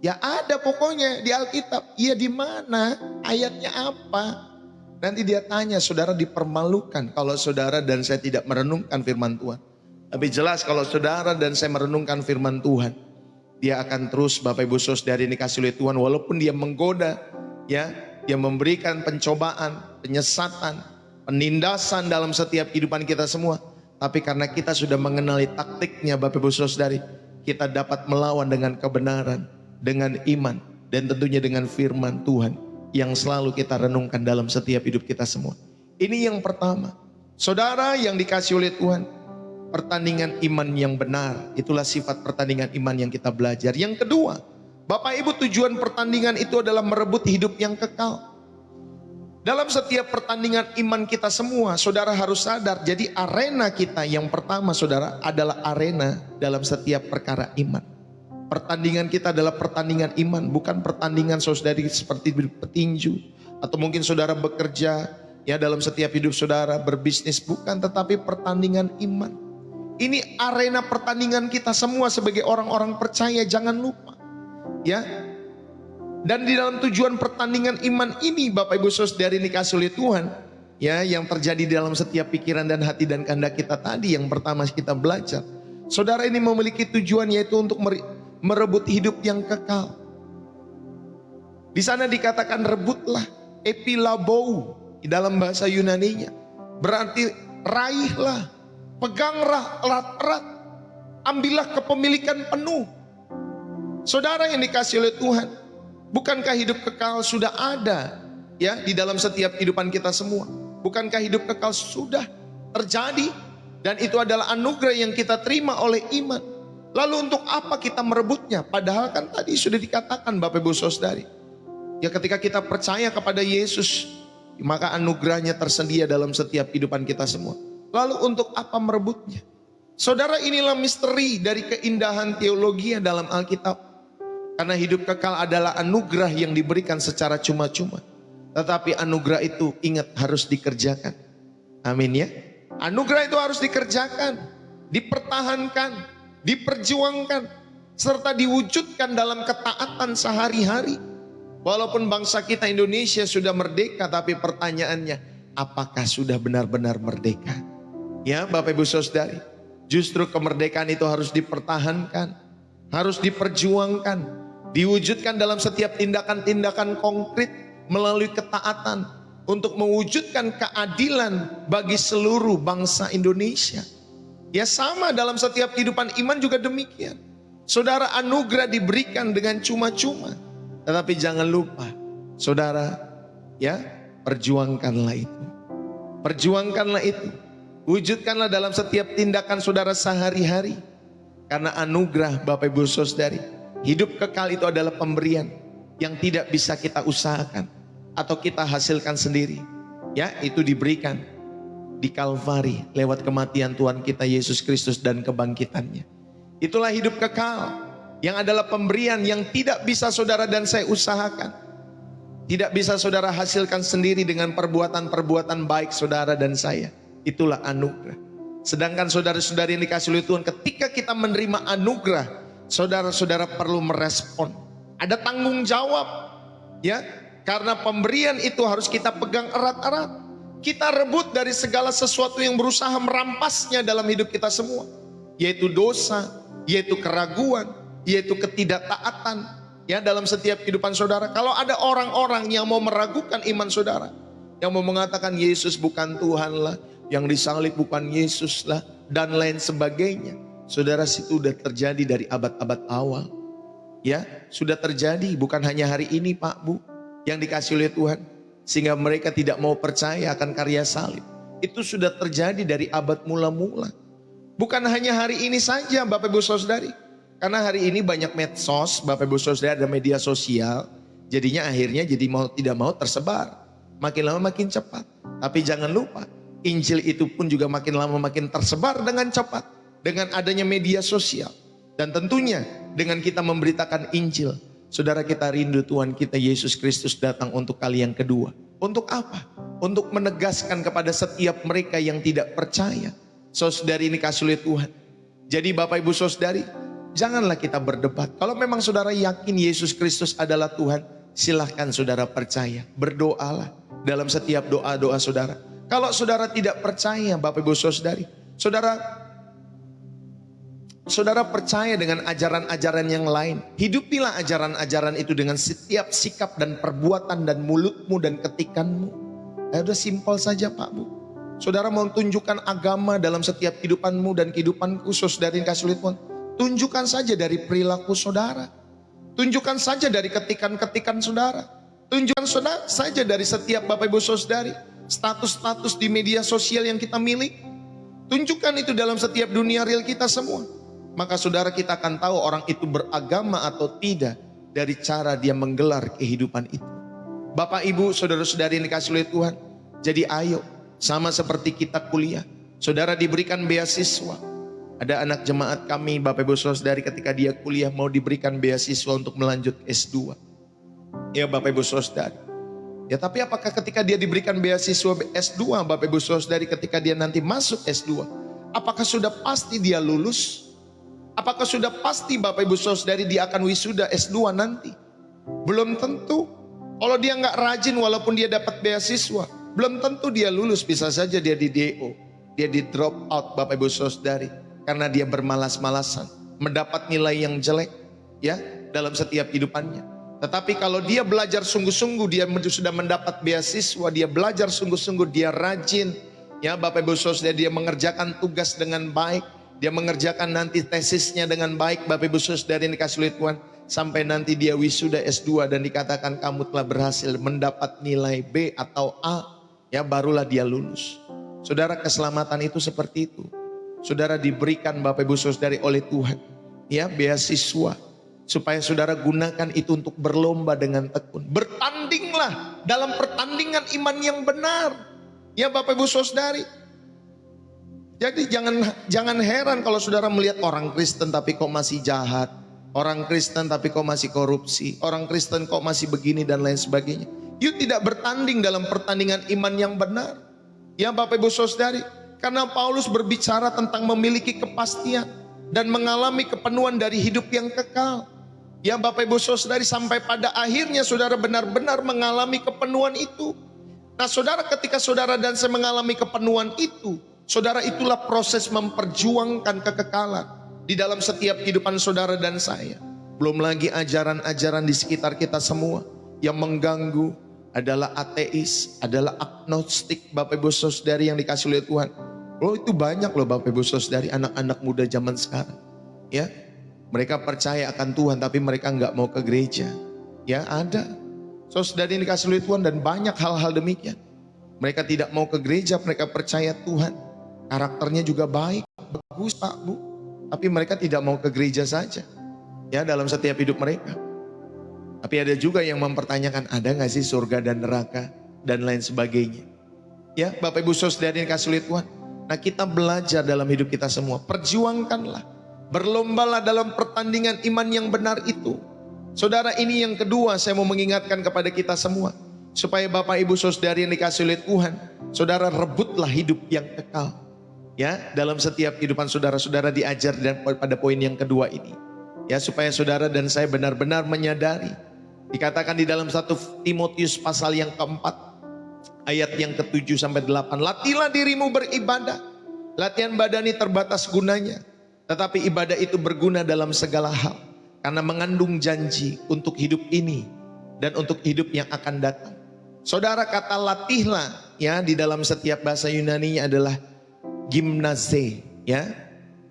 Ya ada pokoknya di Alkitab. Iya di mana? Ayatnya apa? Nanti dia tanya, saudara dipermalukan kalau saudara dan saya tidak merenungkan firman Tuhan. Tapi jelas kalau saudara dan saya merenungkan firman Tuhan, dia akan terus Bapak Ibu Saudari dikasih oleh Tuhan, walaupun dia menggoda, ya, dia memberikan pencobaan, penyesatan, penindasan dalam setiap kehidupan kita semua. Tapi karena kita sudah mengenali taktiknya Bapak Ibu Saudari, kita dapat melawan dengan kebenaran, dengan iman, dan tentunya dengan firman Tuhan yang selalu kita renungkan dalam setiap hidup kita semua. Ini yang pertama. Saudara yang dikasih oleh Tuhan, pertandingan iman yang benar, itulah sifat pertandingan iman yang kita belajar. Yang kedua, Bapak Ibu, tujuan pertandingan itu adalah merebut hidup yang kekal. Dalam setiap pertandingan iman kita semua, saudara harus sadar, jadi arena kita yang pertama saudara adalah arena dalam setiap perkara iman. Pertandingan kita adalah pertandingan iman, bukan pertandingan saudari seperti petinju. Atau mungkin saudara bekerja, ya, dalam setiap hidup saudara, berbisnis, bukan, tetapi pertandingan iman. Ini arena pertandingan kita semua sebagai orang-orang percaya, jangan lupa. Ya. Dan di dalam tujuan pertandingan iman ini Bapak Ibu Saudari dikasih oleh Tuhan, ya, yang terjadi di dalam setiap pikiran dan hati dan kehendak kita tadi yang pertama kita belajar. Saudara ini memiliki tujuan, yaitu untuk merebut hidup yang kekal. Di sana dikatakan rebutlah, epilabou di dalam bahasa Yunaninya. Berarti raihlah, peganglah erat-erat, ambillah kepemilikan penuh. Saudara yang dikasih oleh Tuhan, bukankah hidup kekal sudah ada, ya, di dalam setiap kehidupan kita semua? Bukankah hidup kekal sudah terjadi? Dan itu adalah anugerah yang kita terima oleh iman. Lalu untuk apa kita merebutnya? Padahal kan tadi sudah dikatakan Bapak Ibu Saudari, ya, ketika kita percaya kepada Yesus, maka anugerahnya tersedia dalam setiap kehidupan kita semua. Lalu untuk apa merebutnya? Saudara, inilah misteri dari keindahan teologi dalam Alkitab. Karena hidup kekal adalah anugerah yang diberikan secara cuma-cuma. Tetapi anugerah itu ingat harus dikerjakan. Amin ya. Anugerah itu harus dikerjakan, dipertahankan, diperjuangkan, serta diwujudkan dalam ketaatan sehari-hari. Walaupun bangsa kita Indonesia sudah merdeka, tapi pertanyaannya, apakah sudah benar-benar merdeka? Ya Bapak Ibu Saudari, justru kemerdekaan itu harus dipertahankan, harus diperjuangkan, diwujudkan dalam setiap tindakan-tindakan konkret melalui ketaatan untuk mewujudkan keadilan bagi seluruh bangsa Indonesia. Ya sama dalam setiap kehidupan iman juga demikian. Saudara, anugerah diberikan dengan cuma-cuma. Tetapi jangan lupa, saudara, ya, perjuangkanlah itu. Perjuangkanlah itu. Wujudkanlah dalam setiap tindakan saudara sehari-hari. Karena anugerah Bapak Ibu Saudari, hidup kekal itu adalah pemberian yang tidak bisa kita usahakan atau kita hasilkan sendiri. Ya, itu diberikan di Kalvari lewat kematian Tuhan kita Yesus Kristus dan kebangkitannya. Itulah hidup kekal yang adalah pemberian yang tidak bisa saudara dan saya usahakan. Tidak bisa saudara hasilkan sendiri dengan perbuatan-perbuatan baik saudara dan saya. Itulah anugerah. Sedangkan saudara-saudari yang dikasihi oleh Tuhan, ketika kita menerima anugerah, saudara-saudara perlu merespon. Ada tanggung jawab, ya. Karena pemberian itu harus kita pegang erat-erat. Kita rebut dari segala sesuatu yang berusaha merampasnya dalam hidup kita semua, yaitu dosa, yaitu keraguan, yaitu ketidaktaatan. Ya, dalam setiap kehidupan saudara. Kalau ada orang-orang yang mau meragukan iman saudara, yang mau mengatakan Yesus bukan Tuhan lah, yang disalib bukan Yesus lah, dan lain sebagainya. Saudara, situ sudah terjadi dari abad-abad awal. Ya, sudah terjadi bukan hanya hari ini Pak Bu, yang dikasih oleh Tuhan. Sehingga mereka tidak mau percaya akan karya salib. Itu sudah terjadi dari abad mula-mula. Bukan hanya hari ini saja Bapak Ibu Saudari. Karena hari ini banyak medsos, Bapak Ibu Saudari, ada media sosial. Jadinya akhirnya jadi mau tidak mau tersebar. Makin lama makin cepat. Tapi jangan lupa, Injil itu pun juga makin lama makin tersebar dengan cepat. Dengan adanya media sosial. Dan tentunya dengan kita memberitakan Injil, saudara, kita rindu Tuhan kita Yesus Kristus datang untuk kali yang kedua. Untuk apa? Untuk menegaskan kepada setiap mereka yang tidak percaya. Saudari ini kasih oleh Tuhan. Jadi Bapak Ibu Saudari, janganlah kita berdebat. Kalau memang saudara yakin Yesus Kristus adalah Tuhan, silahkan saudara percaya. Berdoalah dalam setiap doa-doa saudara. Kalau saudara tidak percaya Bapak Ibu Saudari, saudara percaya dengan ajaran-ajaran yang lain. Hidupilah ajaran-ajaran itu dengan setiap sikap dan perbuatan dan mulutmu dan ketikanmu. Udah simpel saja Pak Bu. Saudara mau tunjukkan agama dalam setiap kehidupanmu dan kehidupanku, saudari kasih oleh Tuhan, tunjukkan saja dari perilaku saudara. Tunjukkan saja dari ketikan-ketikan saudara. Tunjukkan saja dari setiap Bapak Ibu Saudari, status-status di media sosial yang kita miliki. Tunjukkan itu dalam setiap dunia real kita semua. Maka saudara, kita akan tahu orang itu beragama atau tidak dari cara dia menggelar kehidupan itu. Bapak Ibu, saudara-saudari yang dikasih oleh Tuhan, jadi ayo sama seperti kita kuliah. Saudara diberikan beasiswa. Ada anak jemaat kami Bapak Ibu Saudari, ketika dia kuliah mau diberikan beasiswa untuk melanjut S2. Ya Bapak Ibu Saudari. Ya, tapi apakah ketika dia diberikan beasiswa S2 Bapak Ibu Saudari, ketika dia nanti masuk S2, apakah sudah pasti dia lulus? Apakah sudah pasti Bapak Ibu Saudari dia akan wisuda S2 nanti? Belum tentu. Kalau dia nggak rajin walaupun dia dapat beasiswa, belum tentu dia lulus. Bisa saja dia di DO, dia di drop out Bapak Ibu Saudari, karena dia bermalas-malasan, mendapat nilai yang jelek ya dalam setiap kehidupannya. Tetapi kalau dia belajar sungguh-sungguh, dia sudah mendapat beasiswa, dia belajar sungguh-sungguh, dia rajin ya Bapak Ibu Saudari, dia mengerjakan tugas dengan baik, dia mengerjakan nanti tesisnya dengan baik Bapak Ibu Saudari yang dikasih oleh Tuhan, sampai nanti dia wisuda S2 dan dikatakan kamu telah berhasil mendapat nilai B atau A, ya barulah dia lulus. Saudara, keselamatan itu seperti itu. Saudara diberikan Bapak Ibu Saudari oleh Tuhan, ya beasiswa, supaya saudara gunakan itu untuk berlomba dengan tekun. Bertandinglah dalam pertandingan iman yang benar. Ya Bapak Ibu Saudari. Jadi jangan heran kalau saudara melihat orang Kristen tapi kok masih jahat. Orang Kristen tapi kok masih korupsi. Orang Kristen kok masih begini dan lain sebagainya. You tidak bertanding dalam pertandingan iman yang benar. Ya Bapak Ibu Saudari. Karena Paulus berbicara tentang memiliki kepastian dan mengalami kepenuhan dari hidup yang kekal. Ya Bapak Ibu Saudari, sampai pada akhirnya saudara benar-benar mengalami kepenuhan itu. Nah saudara, ketika saudara dan saya mengalami kepenuhan itu, saudara, itulah proses memperjuangkan kekekalan di dalam setiap kehidupan saudara dan saya. Belum lagi ajaran-ajaran di sekitar kita semua yang mengganggu, adalah ateis, adalah agnostik. Bapak Ibu Saudari yang dikasih oleh Tuhan. Loh itu banyak loh Bapak Ibu Saudari, anak-anak muda zaman sekarang. Ya, mereka percaya akan Tuhan tapi mereka nggak mau ke gereja. Ya ada. Saudari yang dikasih oleh Tuhan, dan banyak hal-hal demikian. Mereka tidak mau ke gereja, mereka percaya Tuhan. Karakternya juga baik, bagus Pak Bu. Tapi mereka tidak mau ke gereja saja. Ya dalam setiap hidup mereka. Tapi ada juga yang mempertanyakan, ada gak sih surga dan neraka dan lain sebagainya. Ya Bapak Ibu Saudari yang dikasih oleh Tuhan. Nah kita belajar dalam hidup kita semua. Perjuangkanlah. Berlombalah dalam pertandingan iman yang benar itu. Saudara, ini yang kedua saya mau mengingatkan kepada kita semua. Supaya Bapak Ibu Saudari yang dikasih oleh Tuhan. Saudara rebutlah hidup yang kekal. Ya dalam setiap kehidupan saudara-saudara diajar dan pada poin yang kedua ini. Ya supaya saudara dan saya benar-benar menyadari. Dikatakan di dalam 1 Timotius pasal yang keempat. Ayat yang ke-7 sampai 8. Latihlah dirimu beribadah. Latihan badani terbatas gunanya. Tetapi ibadah itu berguna dalam segala hal. Karena mengandung janji untuk hidup ini. Dan untuk hidup yang akan datang. Saudara, kata latihlah ya di dalam setiap bahasa Yunani-nya adalah gimnase. Ya,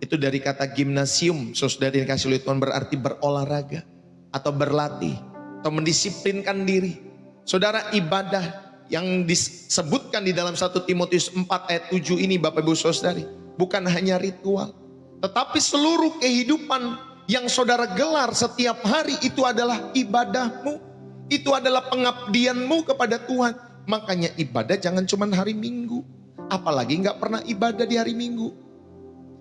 itu dari kata gimnasium. Saudara yang dikasih oleh Tuhan, berarti berolahraga. Atau berlatih. Atau mendisiplinkan diri. Saudara, ibadah yang disebutkan di dalam 1 Timotius 4 ayat 7 ini Bapak Ibu Saudari, bukan hanya ritual, tetapi seluruh kehidupan yang saudara gelar setiap hari itu adalah ibadahmu. Itu adalah pengabdianmu kepada Tuhan. Makanya ibadah jangan cuma hari Minggu. Apalagi gak pernah ibadah di hari Minggu.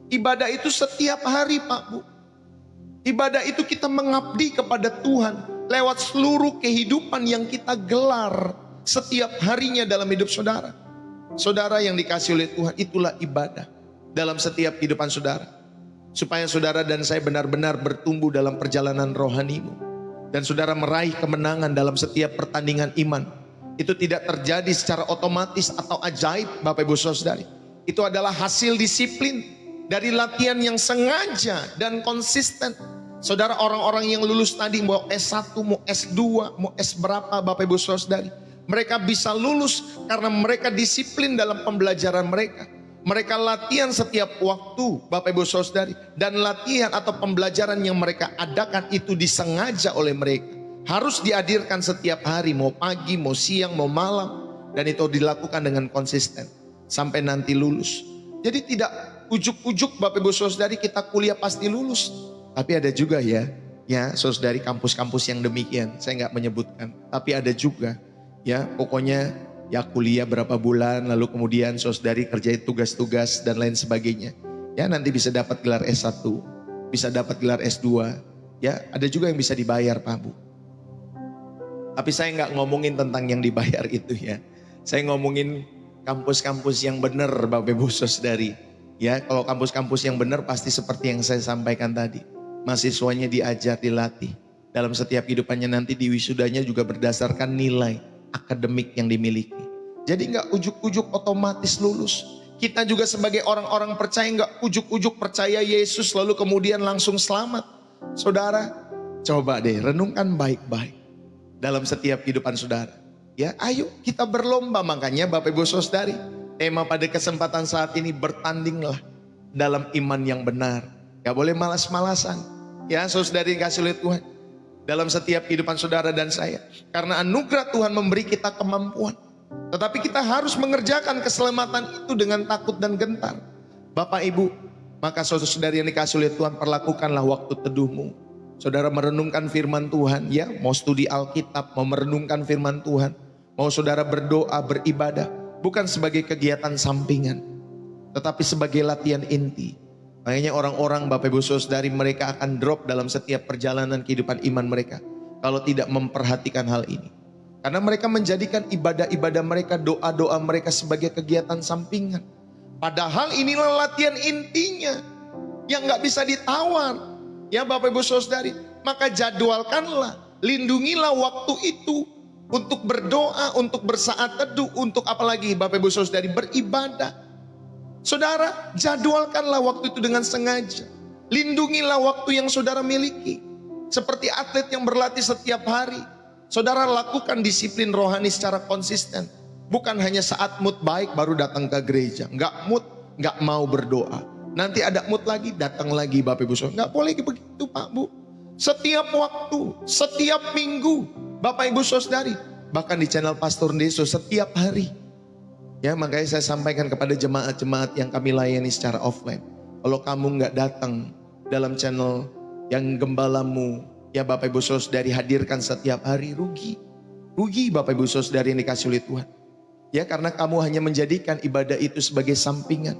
Ibadah itu setiap hari Pak Bu. Ibadah itu kita mengabdi kepada Tuhan lewat seluruh kehidupan yang kita gelar setiap harinya dalam hidup saudara. Saudara yang dikasih oleh Tuhan, itulah ibadah dalam setiap kehidupan saudara. Supaya saudara dan saya benar-benar bertumbuh dalam perjalanan rohanimu. Dan saudara meraih kemenangan dalam setiap pertandingan iman. Itu tidak terjadi secara otomatis atau ajaib Bapak Ibu Saudari. Itu adalah hasil disiplin dari latihan yang sengaja dan konsisten. Saudara, orang-orang yang lulus tadi, mau S1, mau S2, mau S berapa Bapak Ibu Saudari, mereka bisa lulus karena mereka disiplin dalam pembelajaran mereka. Mereka latihan setiap waktu Bapak Ibu Saudari. Dan latihan atau pembelajaran yang mereka adakan itu disengaja oleh mereka. Harus dihadirkan setiap hari, mau pagi, mau siang, mau malam. Dan itu dilakukan dengan konsisten sampai nanti lulus. Jadi tidak ujuk-ujuk Bapak Ibu Saudari kita kuliah pasti lulus. Tapi ada juga ya saudari kampus-kampus yang demikian. Saya nggak menyebutkan, tapi ada juga ya pokoknya ya kuliah berapa bulan lalu kemudian saudari kerjain tugas-tugas dan lain sebagainya. Ya nanti bisa dapat gelar S1, bisa dapat gelar S2. Ya ada juga yang bisa dibayar Pak Bu. Tapi saya nggak ngomongin tentang yang dibayar itu ya. Saya ngomongin kampus-kampus yang benar Bapak Ibu Saudari. Ya kalau kampus-kampus yang benar pasti seperti yang saya sampaikan tadi. Mahasiswanya diajar, dilatih. Dalam setiap kehidupannya nanti di wisudanya juga berdasarkan nilai akademik yang dimiliki. Jadi gak ujuk-ujuk otomatis lulus. Kita juga sebagai orang-orang percaya gak ujuk-ujuk percaya Yesus lalu kemudian langsung selamat. Saudara, coba deh renungkan baik-baik dalam setiap kehidupan saudara. Ya, ayo kita berlomba. Makanya Bapak Ibu Saudari, tema pada kesempatan saat ini, bertandinglah dalam iman yang benar. Gak boleh malas-malasan. Ya saudari dikasih oleh Tuhan. Dalam setiap kehidupan saudara dan saya. Karena anugerah Tuhan memberi kita kemampuan. Tetapi kita harus mengerjakan keselamatan itu dengan takut dan gentar. Bapak Ibu, maka saudara-saudari yang dikasih oleh Tuhan, perlakukanlah waktu teduhmu Saudara merenungkan firman Tuhan, ya, mau studi Alkitab, mau merenungkan firman Tuhan, mau saudara berdoa, beribadah, bukan sebagai kegiatan sampingan, tetapi sebagai latihan inti. Makanya orang-orang Bapak Ibu Saudari mereka akan drop dalam setiap perjalanan kehidupan iman mereka kalau tidak memperhatikan hal ini. Karena mereka menjadikan ibadah-ibadah mereka, doa-doa mereka sebagai kegiatan sampingan. Padahal inilah latihan intinya yang gak bisa ditawar. Ya Bapak Ibu Saudari, maka jadwalkanlah, lindungilah waktu itu untuk berdoa, untuk bersaat teduh, untuk apalagi Bapak Ibu Saudari beribadah. Saudara, jadwalkanlah waktu itu dengan sengaja. Lindungilah waktu yang saudara miliki. Seperti atlet yang berlatih setiap hari. Saudara lakukan disiplin rohani secara konsisten. Bukan hanya saat mood baik baru datang ke gereja. Enggak mood, enggak mau berdoa. Nanti ada mood lagi, datang lagi Bapak Ibu Saudara. Enggak boleh begitu Pak Bu. Setiap waktu, setiap minggu Bapak Ibu Saudari. Bahkan di channel Pastor Deso setiap hari. Ya, makanya saya sampaikan kepada jemaat-jemaat yang kami layani secara offline. Kalau kamu nggak datang dalam channel yang gembalamu, ya Bapak Ibu Saudari hadirkan setiap hari, rugi. Rugi Bapak Ibu Saudari yang dikasih oleh Tuhan. Ya, karena kamu hanya menjadikan ibadah itu sebagai sampingan.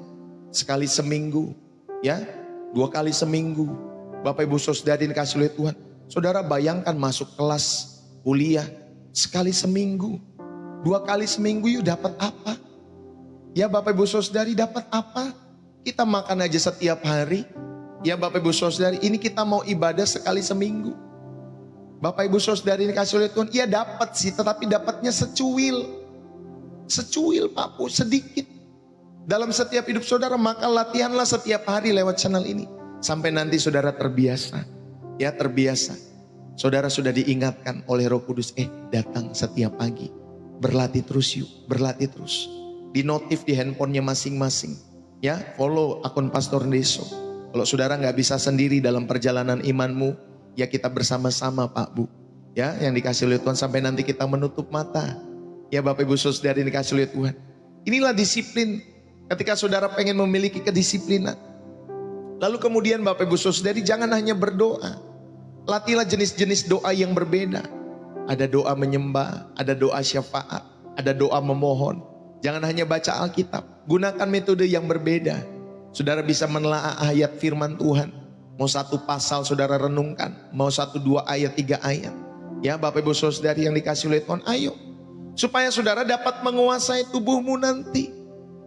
Sekali seminggu, ya, 2 kali seminggu. Bapak Ibu Saudari yang dikasih oleh Tuhan. Saudara bayangkan masuk kelas kuliah sekali seminggu. 2 kali seminggu yuk dapat apa? Ya Bapak Ibu Saudari dapat apa? Kita makan aja setiap hari. Ya Bapak Ibu Saudari, ini kita mau ibadah sekali seminggu. Bapak Ibu Saudari ini kasih oleh Tuhan, iya dapat sih, tetapi dapatnya secuil. Secuil Pak Bu, sedikit. Dalam setiap hidup saudara, maka latihanlah setiap hari lewat channel ini. Sampai nanti saudara terbiasa. Ya terbiasa. Saudara sudah diingatkan oleh Roh Kudus, datang setiap pagi. Berlatih terus yuk, berlatih terus. Di notif di handphonenya masing-masing. Ya, follow akun Pastor Deso. Kalau saudara nggak bisa sendiri dalam perjalanan imanmu, ya kita bersama-sama Pak Bu. Ya, yang dikasih oleh Tuhan sampai nanti kita menutup mata. Ya Bapak Ibu Saudari yang dikasih oleh Tuhan. Inilah disiplin ketika saudara pengen memiliki kedisiplinan. Lalu kemudian Bapak Ibu Saudari jangan hanya berdoa. Latihlah jenis-jenis doa yang berbeda. Ada doa menyembah, ada doa syafaat, ada doa memohon. Jangan hanya baca Alkitab, gunakan metode yang berbeda. Saudara bisa menelaah ayat firman Tuhan. Mau 1 pasal saudara renungkan, mau 1, 2 ayat, 3 ayat. Ya Bapak Ibu Saudari yang dikasih oleh Tuhan, ayo. Supaya saudara dapat menguasai tubuhmu nanti.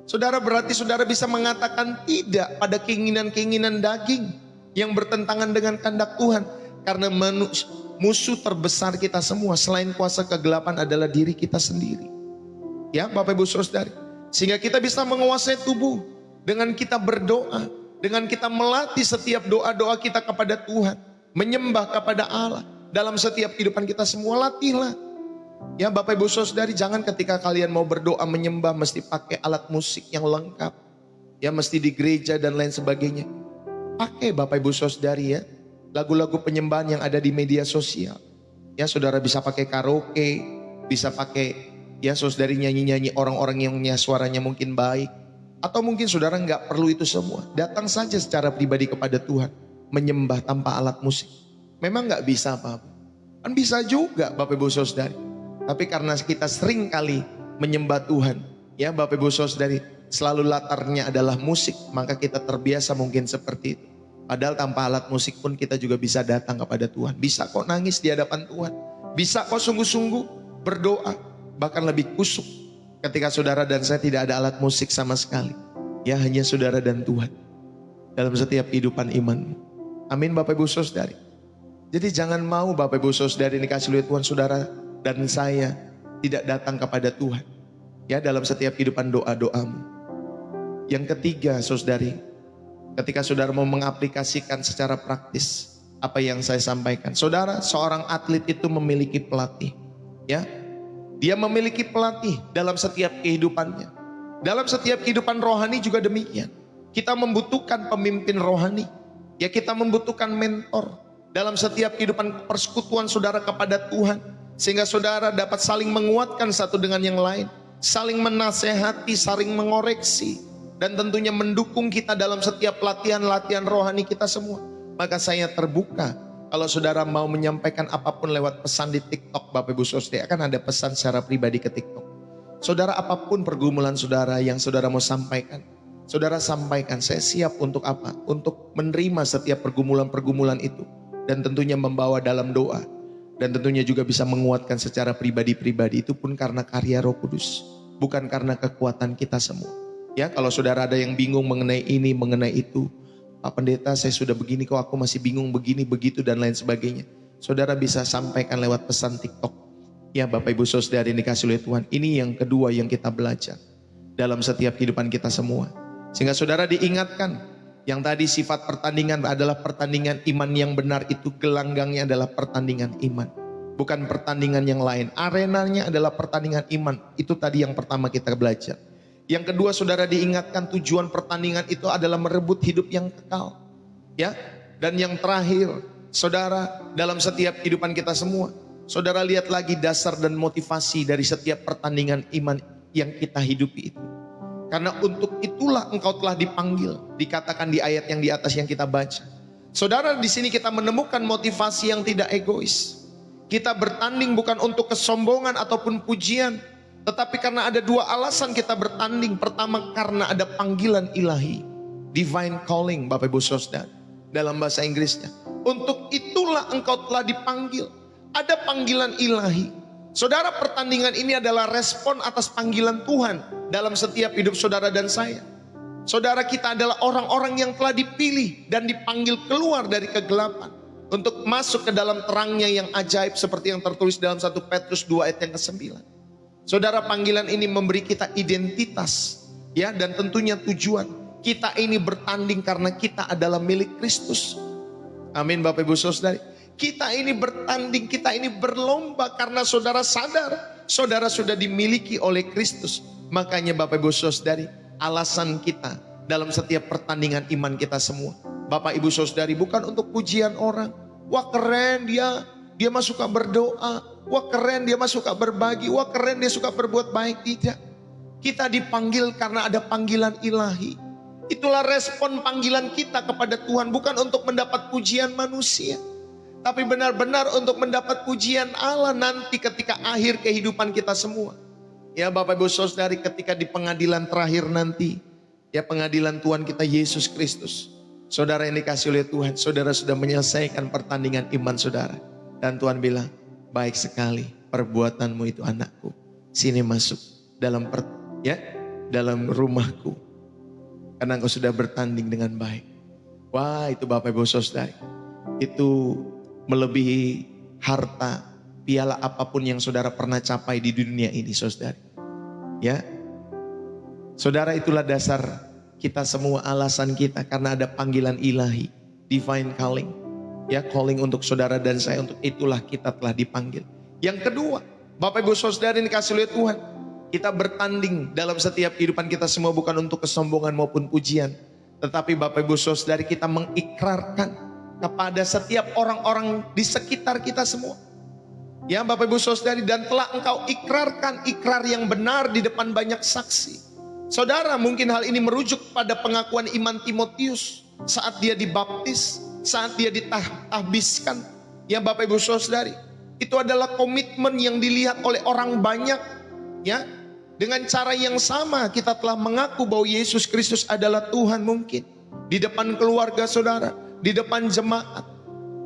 Saudara berarti saudara bisa mengatakan tidak pada keinginan-keinginan daging yang bertentangan dengan kehendak Tuhan. Karena musuh terbesar kita semua selain kuasa kegelapan adalah diri kita sendiri. Ya Bapak Ibu Saudari, sehingga kita bisa menguasai tubuh dengan kita berdoa, dengan kita melatih setiap doa-doa kita kepada Tuhan, menyembah kepada Allah dalam setiap kehidupan kita semua. Latihlah. Ya Bapak Ibu Saudari, jangan ketika kalian mau berdoa menyembah mesti pakai alat musik yang lengkap. Ya mesti di gereja dan lain sebagainya. Pakai Bapak Ibu Saudari ya lagu-lagu penyembahan yang ada di media sosial. Ya saudara bisa pakai karaoke, bisa pakai ya saudari nyanyi-nyanyi orang-orang yang suaranya mungkin baik. Atau mungkin saudara nggak perlu itu semua. Datang saja secara pribadi kepada Tuhan. Menyembah tanpa alat musik. Memang nggak bisa Pak. Kan bisa juga Bapak Ibu Saudari. Tapi karena kita sering kali menyembah Tuhan. Ya Bapak Ibu Saudari. Selalu latarnya adalah musik. Maka kita terbiasa mungkin seperti itu. Padahal tanpa alat musik pun kita juga bisa datang kepada Tuhan. Bisa kok nangis di hadapan Tuhan. Bisa kok sungguh-sungguh berdoa. Bahkan lebih kusuk ketika saudara dan saya tidak ada alat musik sama sekali. Ya hanya saudara dan Tuhan. Dalam setiap kehidupan imanmu. Amin Bapak Ibu Saudari. Jadi jangan mau Bapak Ibu Saudari dikasih oleh Tuhan saudara dan saya tidak datang kepada Tuhan. Ya dalam setiap kehidupan doa-doamu. Yang ketiga saudari. Ketika saudara mau mengaplikasikan secara praktis apa yang saya sampaikan. Saudara, seorang atlet itu memiliki pelatih. Ya. Dia memiliki pelatih dalam setiap kehidupannya. Dalam setiap kehidupan rohani juga demikian. Kita membutuhkan pemimpin rohani. Ya kita membutuhkan mentor. Dalam setiap kehidupan persekutuan saudara kepada Tuhan. Sehingga saudara dapat saling menguatkan satu dengan yang lain. Saling menasehati, saling mengoreksi. Dan tentunya mendukung kita dalam setiap latihan-latihan rohani kita semua. Maka saya terbuka Kalau saudara mau menyampaikan apapun lewat pesan di TikTok, Bapak Ibu Saudara, akan ada pesan secara pribadi ke TikTok. Saudara, apapun pergumulan saudara yang saudara mau sampaikan, saudara sampaikan. Saya siap untuk apa? Untuk menerima setiap pergumulan-pergumulan itu. Dan tentunya membawa dalam doa. Dan tentunya juga bisa menguatkan secara pribadi-pribadi. Itu pun karena karya Roh Kudus. Bukan karena kekuatan kita semua. Ya, kalau saudara ada yang bingung mengenai ini, mengenai itu. Pak Pendeta, saya sudah begini kok, aku masih bingung begini, begitu, dan lain sebagainya. Saudara bisa sampaikan lewat pesan TikTok. Ya Bapak Ibu Saudara yang dikasih oleh Tuhan. Ini yang kedua yang kita belajar dalam setiap kehidupan kita semua. Sehingga saudara diingatkan, yang tadi sifat pertandingan adalah pertandingan iman yang benar, itu gelanggangnya adalah pertandingan iman. Bukan pertandingan yang lain. Arenanya adalah pertandingan iman. Itu tadi yang pertama kita belajar. Yang kedua saudara diingatkan tujuan pertandingan itu adalah merebut hidup yang kekal. Ya. Dan yang terakhir, saudara, dalam setiap kehidupan kita semua, saudara lihat lagi dasar dan motivasi dari setiap pertandingan iman yang kita hidupi itu. Karena untuk itulah engkau telah dipanggil, dikatakan di ayat yang di atas yang kita baca. Saudara, di sini kita menemukan motivasi yang tidak egois. Kita bertanding bukan untuk kesombongan ataupun pujian, tetapi karena ada dua alasan kita bertanding. Pertama, karena ada panggilan ilahi, divine calling, Bapak Ibu Saudara, dalam bahasa Inggrisnya. Untuk itulah engkau telah dipanggil. Ada panggilan ilahi. Saudara, pertandingan ini adalah respon atas panggilan Tuhan dalam setiap hidup saudara dan saya. Saudara, kita adalah orang-orang yang telah dipilih dan dipanggil keluar dari kegelapan untuk masuk ke dalam terangnya yang ajaib seperti yang tertulis dalam 1 Petrus 2 ayat yang ke-9. Saudara, panggilan ini memberi kita identitas, ya, dan tentunya tujuan. Kita ini bertanding karena kita adalah milik Kristus. Amin Bapak Ibu Saudara. Kita ini bertanding, kita ini berlomba karena saudara sadar, saudara sudah dimiliki oleh Kristus. Makanya Bapak Ibu Saudara, alasan kita dalam setiap pertandingan iman kita semua, Bapak Ibu Saudara, bukan untuk pujian orang. Wah keren dia mah suka berdoa. Wah keren dia mah suka berbagi. Wah keren dia suka berbuat baik. Tidak. Kita dipanggil karena ada panggilan ilahi. Itulah respon panggilan kita kepada Tuhan. Bukan untuk mendapat pujian manusia, tapi benar-benar untuk mendapat pujian Allah nanti ketika akhir kehidupan kita semua. Ya Bapak Ibu Saudara, ketika di pengadilan terakhir nanti, ya pengadilan Tuhan kita Yesus Kristus. Saudara yang dikasih oleh Tuhan, saudara sudah menyelesaikan pertandingan iman saudara. Dan Tuhan bilang, baik sekali perbuatanmu itu anakku. Sini masuk dalam rumahku. Karena engkau sudah bertanding dengan baik. Wah, itu Bapak Ibu Saudara. Itu melebihi harta, piala apapun yang saudara pernah capai di dunia ini, saudara. Ya. Saudara, itulah dasar kita semua, alasan kita karena ada panggilan ilahi, divine calling. Ya, calling untuk saudara dan saya, untuk itulah kita telah dipanggil. Yang kedua, Bapak Ibu Saudara yang dikasih oleh Tuhan, kita bertanding dalam setiap kehidupan kita semua bukan untuk kesombongan maupun pujian, tetapi Bapak Ibu Saudara, kita mengikrarkan kepada setiap orang-orang di sekitar kita semua. Ya Bapak Ibu Saudara, dan telah engkau ikrarkan ikrar yang benar di depan banyak saksi. Saudara, mungkin hal ini merujuk pada pengakuan iman Timotius saat dia dibaptis, saat dia ditahbiskan. Ya Bapak Ibu Saudara, itu adalah komitmen yang dilihat oleh orang banyak. Ya, dengan cara yang sama kita telah mengaku bahwa Yesus Kristus adalah Tuhan mungkin di depan keluarga saudara, di depan jemaat.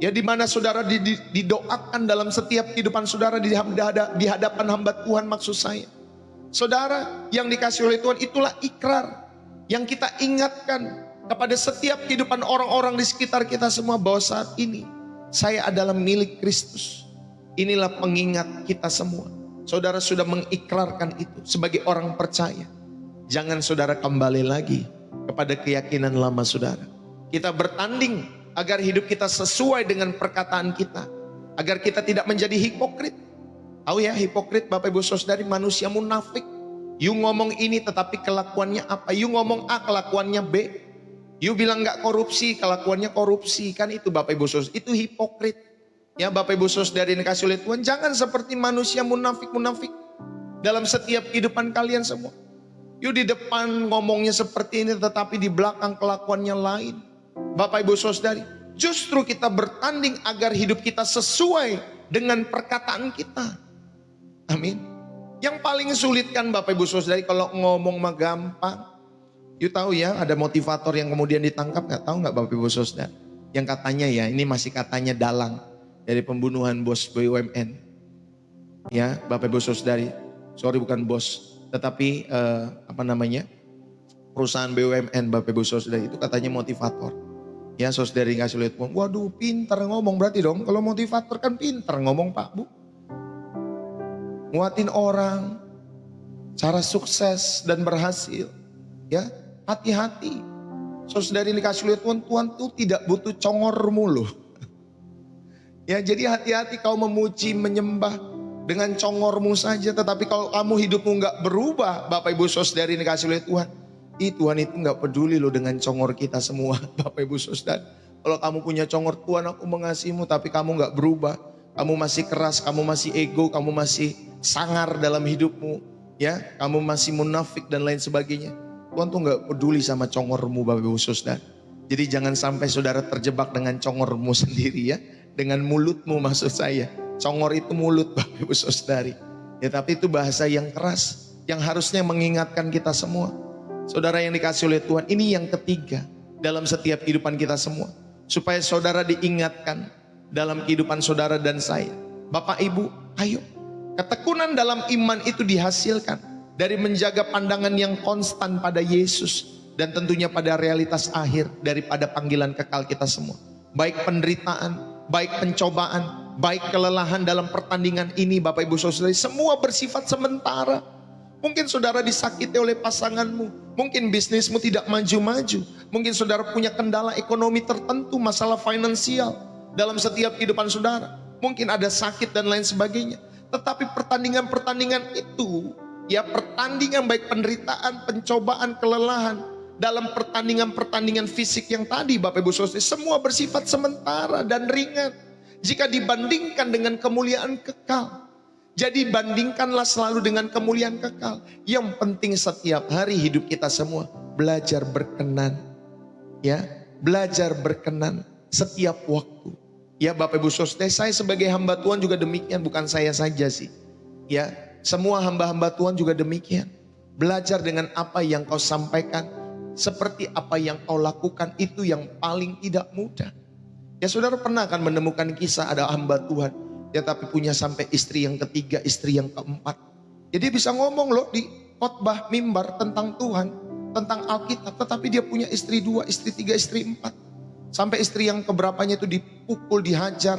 Ya, di mana saudara didoakan dalam setiap kehidupan saudara di hadapan hamba Tuhan, maksud saya. Saudara yang dikasih oleh Tuhan, itulah ikrar yang kita ingatkan kepada setiap kehidupan orang-orang di sekitar kita semua bahwa saat ini saya adalah milik Kristus. Inilah pengingat kita semua. Saudara sudah mengikrarkan itu sebagai orang percaya. Jangan saudara kembali lagi kepada keyakinan lama saudara. Kita bertanding agar hidup kita sesuai dengan perkataan kita, agar kita tidak menjadi hipokrit. Tahu ya, hipokrit Bapak Ibu Saudara, manusia munafik. You ngomong ini tetapi kelakuannya apa? You ngomong A, kelakuannya B. You bilang gak korupsi, kelakuannya korupsi. Kan itu Bapak Ibu Saudara, itu hipokrit. Ya Bapak Ibu Saudara yang dikasih oleh Tuhan, jangan seperti manusia munafik-munafik dalam setiap kehidupan kalian semua. You di depan ngomongnya seperti ini tetapi di belakang kelakuannya lain. Bapak Ibu Saudara, Justru kita bertanding agar hidup kita sesuai dengan perkataan kita. Amin. Yang paling sulit kan Bapak Ibu Saudari kalau ngomong mah gampang. You tahu ya, ada motivator yang kemudian ditangkap, nggak tahu nggak Bapak Ibu Saudara? Yang katanya ya, ini masih katanya dalang dari pembunuhan bos BUMN. Ya, Bapak Ibu Saudari, sorry bukan bos, tetapi perusahaan BUMN Bapak Ibu Saudari itu katanya motivator. Ya, saudari ngasih lihat, waduh pintar ngomong berarti dong. Kalau motivator kan pintar ngomong Pak Bu. Nguatin orang, cara sukses dan berhasil. Ya, hati-hati. Saudari dikasih lihat Tuhan tuh tidak butuh congor mulu. Ya, jadi hati-hati kau memuji, menyembah dengan congormu saja. Tetapi kalau kamu hidupmu nggak berubah, Bapak Ibu Saudari dikasih lihat Tuhan. Tuhan itu nggak peduli loh dengan congor kita semua, Bapak Ibu Saudara. Kalau kamu punya congor, Tuhan aku mengasihimu, tapi kamu nggak berubah, kamu masih keras, kamu masih ego, kamu masih sangar dalam hidupmu, ya, kamu masih munafik dan lain sebagainya. Tuhan tuh nggak peduli sama congormu, Bapak Ibu Saudara. Jadi jangan sampai saudara terjebak dengan congormu sendiri ya, dengan mulutmu maksud saya. Congor itu mulut, Bapak Ibu Saudari. Ya, tapi itu bahasa yang keras, yang harusnya mengingatkan kita semua. Saudara yang dikasih oleh Tuhan, ini yang ketiga dalam setiap kehidupan kita semua. Supaya saudara diingatkan dalam kehidupan saudara dan saya. Bapak Ibu, ayo. Ketekunan dalam iman itu dihasilkan dari menjaga pandangan yang konstan pada Yesus. Dan tentunya pada realitas akhir daripada panggilan kekal kita semua. Baik penderitaan, baik pencobaan, baik kelelahan dalam pertandingan ini Bapak Ibu Saudara. Semua bersifat sementara. Mungkin saudara disakiti oleh pasanganmu. Mungkin bisnismu tidak maju-maju. Mungkin saudara punya kendala ekonomi tertentu, masalah finansial dalam setiap kehidupan saudara. Mungkin ada sakit dan lain sebagainya. Tetapi pertandingan-pertandingan itu, ya pertandingan baik penderitaan, pencobaan, kelelahan. Dalam pertandingan-pertandingan fisik yang tadi Bapak Ibu Saudara, semua bersifat sementara dan ringan. Jika dibandingkan dengan kemuliaan kekal. Jadi bandingkanlah selalu dengan kemuliaan kekal. Yang penting setiap hari hidup kita semua belajar berkenan. Ya, belajar berkenan setiap waktu. Ya Bapak Ibu Saudara, saya sebagai hamba Tuhan juga demikian, bukan saya saja sih. Ya, semua hamba-hamba Tuhan juga demikian. Belajar dengan apa yang kau sampaikan, seperti apa yang kau lakukan, itu yang paling tidak mudah. Ya saudara pernah akan menemukan kisah ada hamba Tuhan. Ya tapi punya sampai istri yang ketiga, istri yang keempat. Jadi bisa ngomong loh di khotbah mimbar tentang Tuhan, tentang Alkitab. Tetapi dia punya istri 2, istri 3, istri 4. Sampai istri yang keberapanya itu dipukul, dihajar.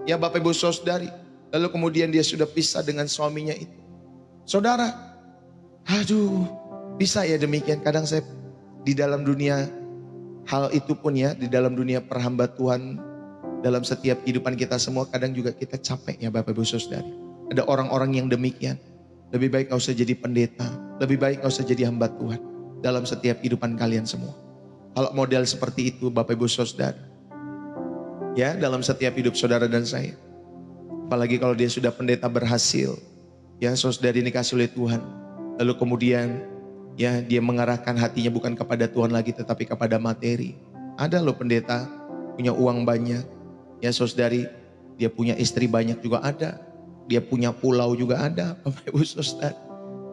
Ya Bapak Ibu Saudari. Lalu kemudian dia sudah pisah dengan suaminya itu. Saudara, aduh bisa ya demikian. Kadang saya di dalam dunia hal itu pun ya, di dalam dunia perhamba Tuhan, dalam setiap kehidupan kita semua kadang juga kita capek ya Bapak Ibu Saudari. Ada orang-orang yang demikian. Lebih baik gak usah jadi pendeta, lebih baik gak usah jadi hamba Tuhan dalam setiap kehidupan kalian semua. Kalau model seperti itu Bapak Ibu Saudari, ya dalam setiap hidup saudara dan saya. Apalagi kalau dia sudah pendeta berhasil, ya saudari ini kasih oleh Tuhan. Lalu kemudian ya dia mengarahkan hatinya bukan kepada Tuhan lagi tetapi kepada materi. Ada loh pendeta punya uang banyak. Ya saudari, dia punya istri banyak juga ada. Dia punya pulau juga ada, Bapak Ibu Saudara.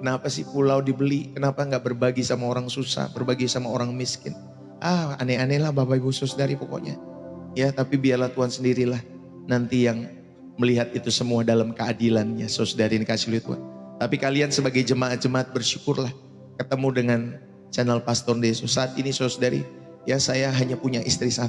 Kenapa sih pulau dibeli? Kenapa nggak berbagi sama orang susah, berbagi sama orang miskin? Aneh-aneh lah Bapak Ibu Saudari pokoknya. Ya tapi biarlah Tuhan sendirilah nanti yang melihat itu semua dalam keadilannya. Saudari ini kasih lihat Tuhan. Tapi kalian sebagai jemaat-jemaat bersyukurlah ketemu dengan channel Pastor Deso. Saat ini saudari, ya saya hanya punya istri 1.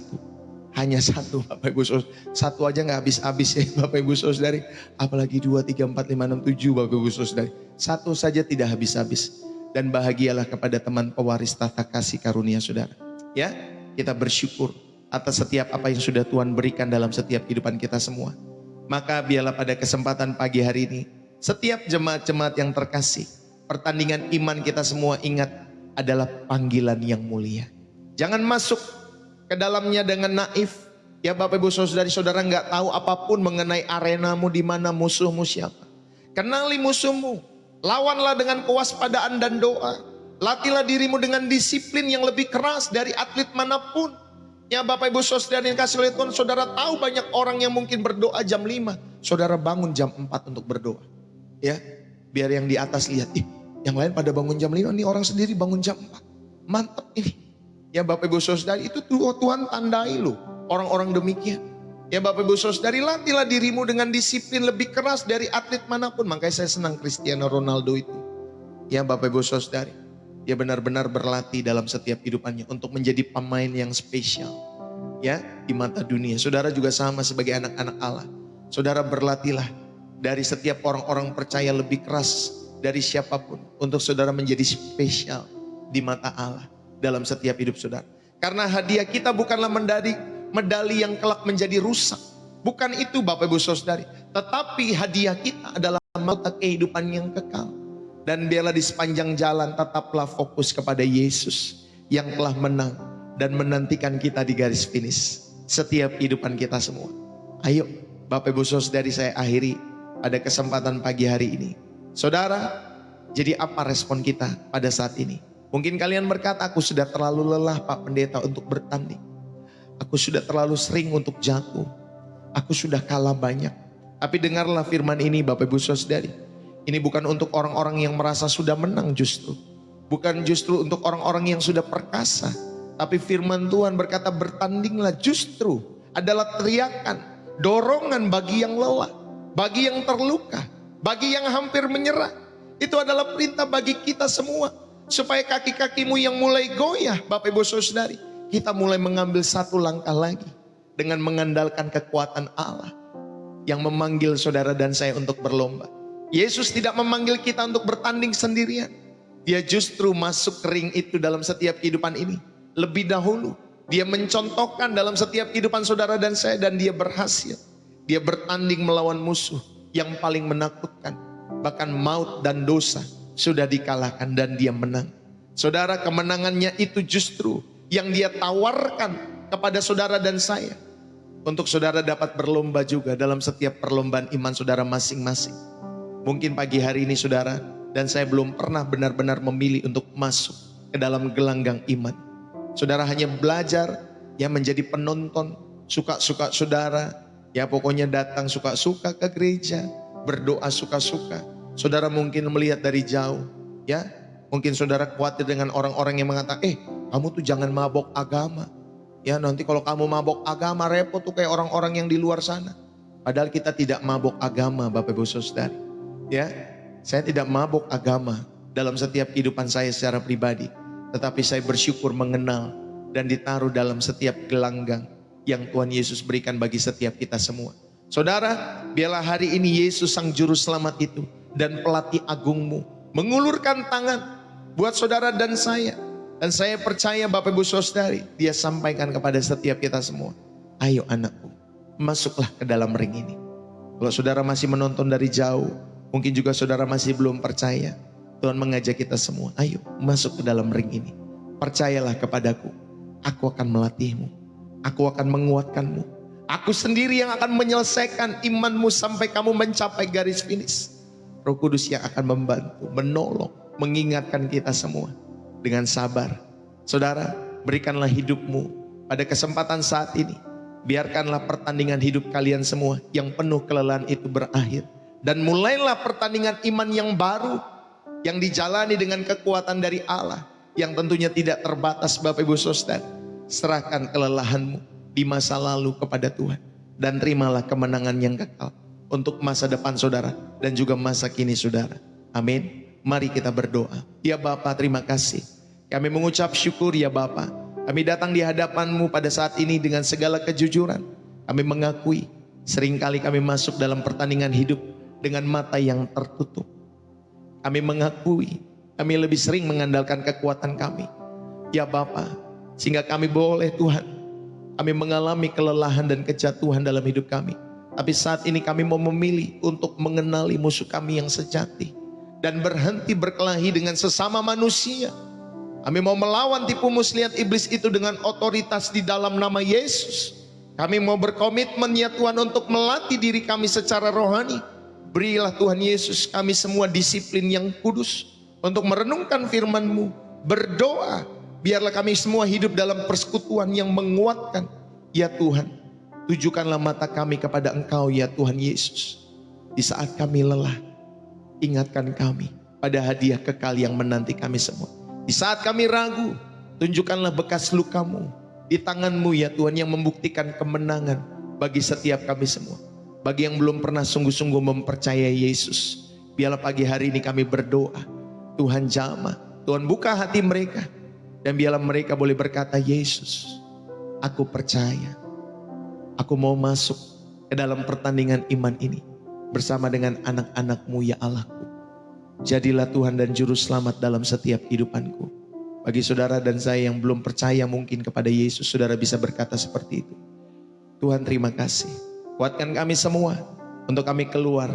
Hanya 1 Bapak Ibu Saudara. 1 aja gak habis-habis ya Bapak Ibu Saudari. Apalagi 2, 3, 4, 5, 6, 7 Bapak Ibu Saudari. 1 saja tidak habis-habis. Dan bahagialah kepada teman pewaris tahta kasih karunia saudara. Ya, kita bersyukur atas setiap apa yang sudah Tuhan berikan dalam setiap kehidupan kita semua. Maka biarlah pada kesempatan pagi hari ini, setiap jemaat-jemaat yang terkasih, pertandingan iman kita semua ingat adalah panggilan yang mulia. Jangan masuk ke dalamnya dengan naif. Ya Bapak Ibu Saudari-saudara nggak tahu apapun mengenai arenamu, di mana musuhmu siapa. Kenali musuhmu, lawanlah dengan kewaspadaan dan doa. Latihlah dirimu dengan disiplin yang lebih keras dari atlet manapun. Ya Bapak Ibu Saudara yang kasih oleh Tuhan, saudara tahu banyak orang yang mungkin berdoa jam 5. Saudara bangun jam 4 untuk berdoa. Ya, biar yang di atas lihat, yang lain pada bangun jam 5, nih orang sendiri bangun jam 4. Mantap ini. Ya Bapak Ibu Saudara, itu Tuhan tandai loh orang-orang demikian. Ya Bapak Ibu Saudara, latihlah dirimu dengan disiplin lebih keras dari atlet manapun. Makanya saya senang Cristiano Ronaldo itu. Ya Bapak Ibu Saudara, dia benar-benar berlatih dalam setiap hidupannya untuk menjadi pemain yang spesial. Ya, di mata dunia. Saudara juga sama sebagai anak-anak Allah. Saudara berlatihlah dari setiap orang-orang percaya lebih keras dari siapapun. Untuk saudara menjadi spesial di mata Allah dalam setiap hidup saudara. Karena hadiah kita bukanlah medali yang kelak menjadi rusak. Bukan itu Bapak Ibu Saudari. Tetapi hadiah kita adalah mahkota kehidupan yang kekal. Dan biarlah di sepanjang jalan tetaplah fokus kepada Yesus yang telah menang dan menantikan kita di garis finish setiap kehidupan kita semua. Ayo Bapak Ibu Saudari, saya akhiri pada kesempatan pagi hari ini. Saudara, jadi apa respon kita pada saat ini? Mungkin kalian berkata, aku sudah terlalu lelah Pak Pendeta untuk bertanding. Aku sudah terlalu sering untuk jatuh. Aku sudah kalah banyak. Tapi dengarlah firman ini Bapak Ibu Saudari. Ini bukan untuk orang-orang yang merasa sudah menang justru. Bukan justru untuk orang-orang yang sudah perkasa. Tapi firman Tuhan berkata bertandinglah justru adalah teriakan, dorongan bagi yang lelah, bagi yang terluka, bagi yang hampir menyerah. Itu adalah perintah bagi kita semua. Supaya kaki-kakimu yang mulai goyah Bapak Ibu Saudari, kita mulai mengambil satu langkah lagi dengan mengandalkan kekuatan Allah yang memanggil saudara dan saya untuk berlomba. Yesus tidak memanggil kita untuk bertanding sendirian. Dia justru masuk ke ring itu dalam setiap kehidupan ini. Lebih dahulu dia mencontohkan dalam setiap kehidupan saudara dan saya, dan dia berhasil. Dia bertanding melawan musuh yang paling menakutkan. Bahkan maut dan dosa sudah dikalahkan dan dia menang. Saudara, kemenangannya itu justru yang dia tawarkan kepada saudara dan saya. Untuk saudara dapat berlomba juga dalam setiap perlombaan iman saudara masing-masing. Mungkin pagi hari ini saudara dan saya belum pernah benar-benar memilih untuk masuk ke dalam gelanggang iman. Saudara hanya belajar ya menjadi penonton, suka-suka saudara. Ya pokoknya datang suka-suka ke gereja, berdoa suka-suka. Saudara mungkin melihat dari jauh, ya. Mungkin saudara khawatir dengan orang-orang yang mengatakan, kamu tuh jangan mabok agama. Ya nanti kalau kamu mabok agama repot tuh kayak orang-orang yang di luar sana. Padahal kita tidak mabok agama Bapak Ibu Saudari. Ya, saya tidak mabok agama dalam setiap kehidupan saya secara pribadi. Tetapi saya bersyukur mengenal dan ditaruh dalam setiap gelanggang yang Tuhan Yesus berikan bagi setiap kita semua. Saudara, biarlah hari ini Yesus Sang Juru Selamat itu dan pelatih agungmu mengulurkan tangan buat saudara dan saya. Dan saya percaya Bapak Ibu Saudari, dia sampaikan kepada setiap kita semua. Ayo anakku, masuklah ke dalam ring ini. Kalau saudara masih menonton dari jauh, mungkin juga saudara masih belum percaya, Tuhan mengajak kita semua, ayo masuk ke dalam ring ini. Percayalah kepadaku, aku akan melatihmu, aku akan menguatkanmu. Aku sendiri yang akan menyelesaikan imanmu sampai kamu mencapai garis finish. Roh Kudus yang akan membantu, menolong, mengingatkan kita semua dengan sabar. Saudara, berikanlah hidupmu pada kesempatan saat ini. Biarkanlah pertandingan hidup kalian semua yang penuh kelelahan itu berakhir. Dan mulailah pertandingan iman yang baru yang dijalani dengan kekuatan dari Allah yang tentunya tidak terbatas Bapak Ibu Saudara. Serahkan kelelahanmu di masa lalu kepada Tuhan dan terimalah kemenangan yang kekal untuk masa depan saudara dan juga masa kini saudara. Amin. Mari kita berdoa. Ya Bapa, terima kasih. Kami mengucap syukur ya Bapa. Kami datang di hadapan-Mu pada saat ini dengan segala kejujuran. Kami mengakui seringkali kami masuk dalam pertandingan hidup dengan mata yang tertutup. Kami mengakui kami lebih sering mengandalkan kekuatan kami. Ya Bapa, sehingga kami boleh Tuhan, kami mengalami kelelahan dan kejatuhan dalam hidup kami. Tapi saat ini kami mau memilih untuk mengenali musuh kami yang sejati dan berhenti berkelahi dengan sesama manusia. Kami mau melawan tipu muslihat iblis itu dengan otoritas di dalam nama Yesus. Kami mau berkomitmen ya Tuhan untuk melatih diri kami secara rohani. Berilah Tuhan Yesus kami semua disiplin yang kudus untuk merenungkan firman-Mu, berdoa, Biarlah kami semua hidup dalam persekutuan yang menguatkan. Ya Tuhan, tujukanlah mata kami kepada Engkau ya Tuhan Yesus. Di saat kami lelah, ingatkan kami pada hadiah kekal yang menanti kami semua. Di saat kami ragu, tunjukkanlah bekas luka-Mu di tangan-Mu ya Tuhan yang membuktikan kemenangan bagi setiap kami semua. Bagi yang belum pernah sungguh-sungguh mempercayai Yesus, biarlah pagi hari ini kami berdoa, Tuhan jamah, Tuhan buka hati mereka. Dan biarlah mereka boleh berkata, Yesus, aku percaya, aku mau masuk ke dalam pertandingan iman ini bersama dengan anak-anak-Mu ya Allahku. Jadilah Tuhan dan Juru Selamat dalam setiap kehidupanku. Bagi saudara dan saya yang belum percaya mungkin kepada Yesus, saudara bisa berkata seperti itu. Tuhan terima kasih, kuatkan kami semua untuk kami keluar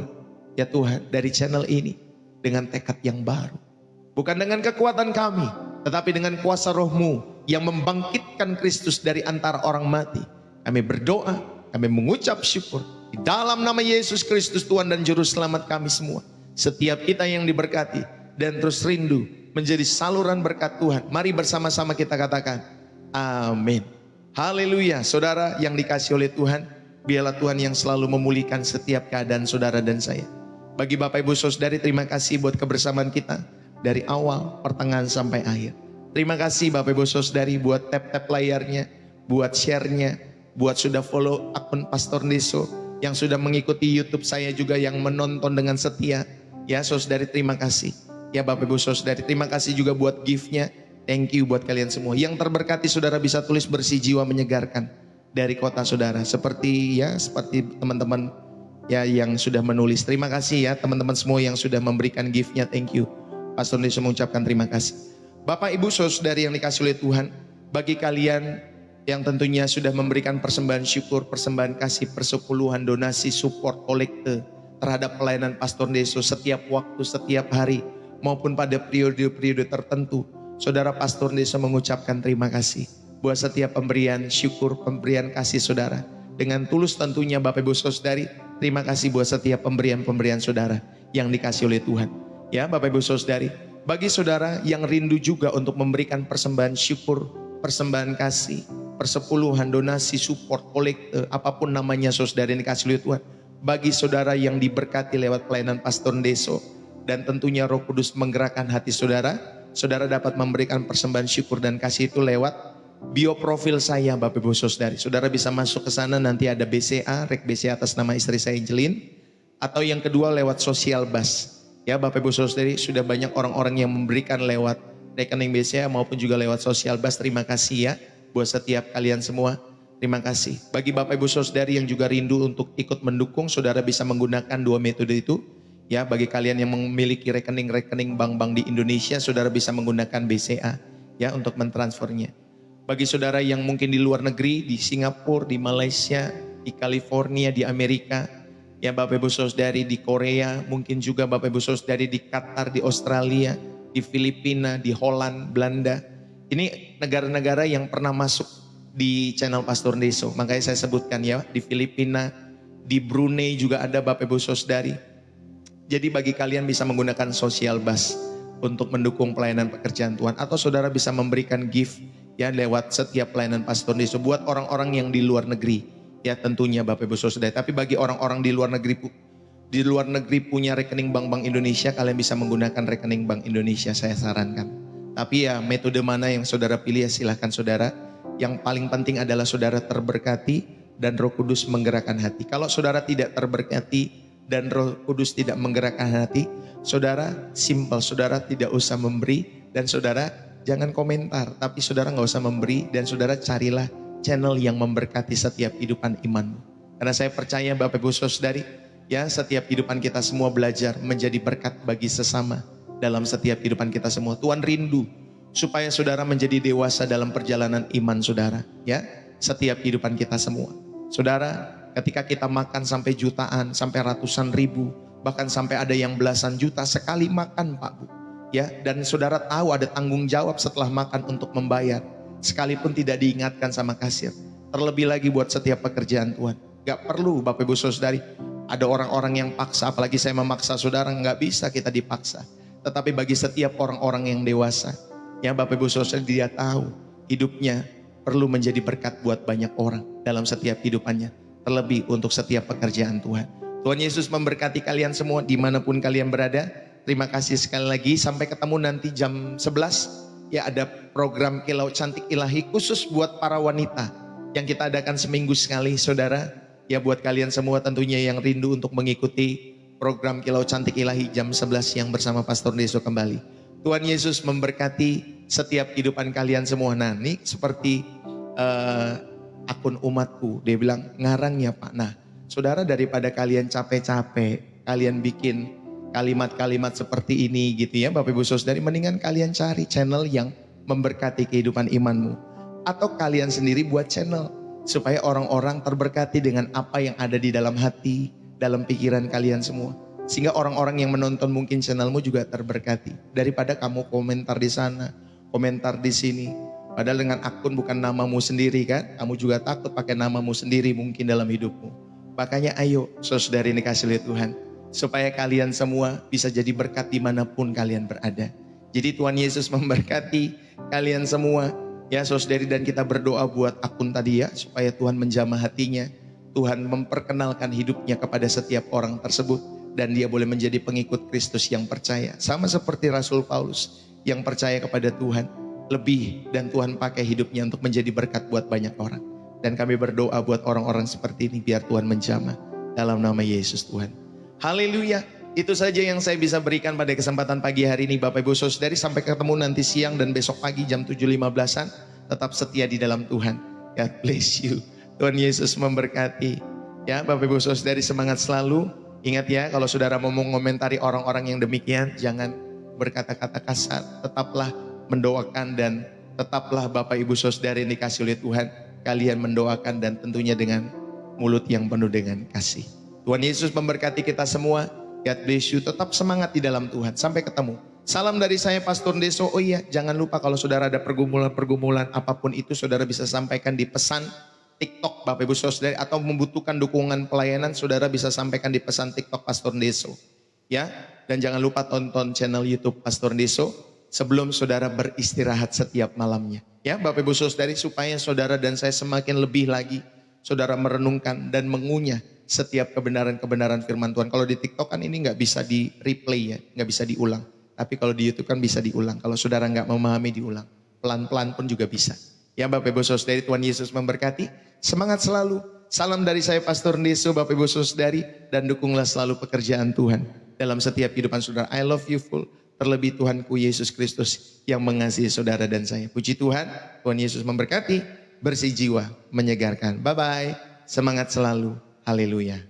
ya Tuhan dari channel ini dengan tekad yang baru. Bukan dengan kekuatan kami, tetapi dengan kuasa Roh-Mu yang membangkitkan Kristus dari antara orang mati. Kami berdoa, kami mengucap syukur di dalam nama Yesus Kristus Tuhan dan Juru Selamat kami semua. Setiap kita yang diberkati dan terus rindu menjadi saluran berkat Tuhan. Mari bersama-sama kita katakan amin. Haleluya. Saudara yang dikasih oleh Tuhan, biarlah Tuhan yang selalu memulihkan setiap keadaan saudara dan saya. Bagi Bapak Ibu Saudari, terima kasih buat kebersamaan kita dari awal, pertengahan sampai akhir. Terima kasih Bapak Ibu Saudari buat tap-tap layarnya, buat share-nya, buat sudah follow akun Pastor Deso, yang sudah mengikuti YouTube saya juga, yang menonton dengan setia. Ya Saudari, terima kasih. Ya Bapak Ibu Saudari, terima kasih juga buat gift-nya. Thank you buat kalian semua. Yang terberkati saudara bisa tulis bersih jiwa menyegarkan dari kota saudara. Seperti teman-teman ya yang sudah menulis. Terima kasih ya teman-teman semua yang sudah memberikan gift-nya. Thank you. Pastor Deso mengucapkan terima kasih. Bapak Ibu Saudari yang dikasih oleh Tuhan, bagi kalian yang tentunya sudah memberikan persembahan syukur, persembahan kasih, persepuluhan, donasi, support, kolekte terhadap pelayanan Pastor Deso setiap waktu, setiap hari, maupun pada periode-periode tertentu, saudara Pastor Deso mengucapkan terima kasih buat setiap pemberian syukur, pemberian kasih saudara. Dengan tulus tentunya Bapak Ibu Saudari, terima kasih buat setiap pemberian-pemberian saudara yang dikasih oleh Tuhan. Ya Bapak Ibu Saudari, bagi saudara yang rindu juga untuk memberikan persembahan syukur, persembahan kasih, persepuluhan, donasi, support, kolekte, apapun namanya saudara yang dikasih oleh Tuhan. Bagi saudara yang diberkati lewat pelayanan Pastor Deso, dan tentunya Roh Kudus menggerakkan hati saudara, saudara dapat memberikan persembahan syukur dan kasih itu lewat bio profil saya Bapak Ibu Saudari. Saudara bisa masuk ke sana, nanti ada BCA, rek BCA atas nama istri saya Angelin, atau yang kedua lewat Social Bus. Ya Bapak Ibu Saudari, sudah banyak orang-orang yang memberikan lewat rekening BCA maupun juga lewat Social Bus. Terima kasih ya buat setiap kalian semua. Terima kasih. Bagi Bapak Ibu Saudari yang juga rindu untuk ikut mendukung, saudara bisa menggunakan dua metode itu. Ya, bagi kalian yang memiliki rekening-rekening bank-bank di Indonesia, saudara bisa menggunakan BCA ya untuk mentransfernya. Bagi saudara yang mungkin di luar negeri, di Singapura, di Malaysia, di California, di Amerika, ya Bapak Ibu Saudari di Korea, mungkin juga Bapak Ibu Saudari di Qatar, di Australia, di Filipina, di Holland, Belanda. Ini negara-negara yang pernah masuk di channel Pastor Deso. Makanya saya sebutkan ya, di Filipina, di Brunei juga ada Bapak Ibu Saudari. Jadi bagi kalian bisa menggunakan Social Bus untuk mendukung pelayanan pekerjaan Tuhan. Atau saudara bisa memberikan gift ya lewat setiap pelayanan Pastor Deso buat orang-orang yang di luar negeri. Ya tentunya Bapak Ibu Saudara. Tapi bagi orang-orang di luar negeri punya rekening bank-bank Indonesia, kalian bisa menggunakan rekening Bank Indonesia, saya sarankan. Tapi ya metode mana yang saudara pilih ya silahkan saudara. Yang paling penting adalah saudara terberkati dan Roh Kudus menggerakkan hati. Kalau saudara tidak terberkati dan Roh Kudus tidak menggerakkan hati, saudara simple, saudara tidak usah memberi, dan saudara jangan komentar, tapi saudara nggak usah memberi, dan saudara carilah channel yang memberkati setiap kehidupan imanmu. Karena saya percaya Bapak Ibu Saudari, ya setiap kehidupan kita semua belajar menjadi berkat bagi sesama dalam setiap kehidupan kita semua. Tuhan rindu supaya saudara menjadi dewasa dalam perjalanan iman saudara, ya setiap kehidupan kita semua. Saudara, ketika kita makan sampai jutaan, sampai ratusan ribu, bahkan sampai ada yang belasan juta sekali makan Pak Bu, ya, dan saudara tahu ada tanggung jawab setelah makan untuk membayar, sekalipun tidak diingatkan sama kasir. Terlebih lagi buat setiap pekerjaan Tuhan. Gak perlu Bapak Ibu Saudari ada orang-orang yang paksa, apalagi saya memaksa saudara, gak bisa kita dipaksa. Tetapi bagi setiap orang-orang yang dewasa, Ya Bapak Ibu Saudara, dia tahu hidupnya perlu menjadi berkat buat banyak orang dalam setiap hidupannya. Terlebih untuk setiap pekerjaan Tuhan. Tuhan Yesus memberkati kalian semua dimanapun kalian berada. Terima kasih sekali lagi. Sampai ketemu nanti jam 11. Ya ada program Kilau Cantik Ilahi khusus buat para wanita. Yang kita adakan seminggu sekali saudara. Ya buat kalian semua tentunya yang rindu untuk mengikuti program Kilau Cantik Ilahi jam 11 siang bersama Pastor Deso kembali. Tuhan Yesus memberkati setiap kehidupan kalian semua. Nah ini seperti akun umatku. Dia bilang ngarang ya Pak. Nah saudara, daripada kalian capek-capek, kalian bikin kalimat-kalimat seperti ini gitu ya Bapak Ibu Saudari, mendingan kalian cari channel yang memberkati kehidupan imanmu. Atau kalian sendiri buat channel supaya orang-orang terberkati dengan apa yang ada di dalam hati, dalam pikiran kalian semua. Sehingga orang-orang yang menonton mungkin channelmu juga terberkati. Daripada kamu komentar di sana, komentar di sini. Padahal dengan akun bukan namamu sendiri kan. Kamu juga takut pakai namamu sendiri mungkin dalam hidupmu. Makanya ayo saudari ini kasih lihat Tuhan. Supaya kalian semua bisa jadi berkat dimanapun kalian berada. Jadi Tuhan Yesus memberkati kalian semua. Ya saudari, dan kita berdoa buat akun tadi ya. Supaya Tuhan menjamah hatinya. Tuhan memperkenalkan hidupnya kepada setiap orang tersebut. Dan dia boleh menjadi pengikut Kristus yang percaya. Sama seperti Rasul Paulus yang percaya kepada Tuhan. Lebih, dan Tuhan pakai hidupnya untuk menjadi berkat buat banyak orang. Dan kami berdoa buat orang-orang seperti ini biar Tuhan menjamah. Dalam nama Yesus Tuhan. Haleluya. Itu saja yang saya bisa berikan pada kesempatan pagi hari ini Bapak Ibu Saudari. Sampai ketemu nanti siang dan besok pagi jam 7.15-an. Tetap setia di dalam Tuhan. God bless you. Tuhan Yesus memberkati. Ya Bapak Ibu Saudari, semangat selalu. Ingat ya, kalau saudara mau mengomentari orang-orang yang demikian, jangan berkata-kata kasar. Tetaplah mendoakan dan tetaplah Bapak Ibu Saudari yang dikasih oleh Tuhan. Kalian mendoakan dan tentunya dengan mulut yang penuh dengan kasih. Tuhan Yesus memberkati kita semua. God bless you. Tetap semangat di dalam Tuhan. Sampai ketemu. Salam dari saya Pastor Deso. Oh iya, jangan lupa kalau saudara ada pergumulan-pergumulan apapun itu, saudara bisa sampaikan di pesan TikTok Bapak Ibu Saudari, atau membutuhkan dukungan pelayanan, saudara bisa sampaikan di pesan TikTok Pastor Deso. Ya, dan jangan lupa tonton channel YouTube Pastor Deso sebelum saudara beristirahat setiap malamnya. Ya, Bapak Ibu Saudari, supaya saudara dan saya semakin lebih lagi saudara merenungkan dan mengunyah setiap kebenaran-kebenaran firman Tuhan. Kalau di TikTok kan ini nggak bisa di replay ya, nggak bisa diulang. Tapi kalau di YouTube kan bisa diulang. Kalau saudara nggak memahami diulang, pelan-pelan pun juga bisa. Ya Bapak Ibu Saudari, Tuhan Yesus memberkati. Semangat selalu. Salam dari saya Pastor Deso, Bapak Ibu Saudari, dan dukunglah selalu pekerjaan Tuhan dalam setiap kehidupan saudara. I love you full. Terlebih Tuhanku Yesus Kristus yang mengasihi saudara dan saya. Puji Tuhan, Tuhan Yesus memberkati, bersih jiwa, menyegarkan. Bye-bye, semangat selalu. Haleluya.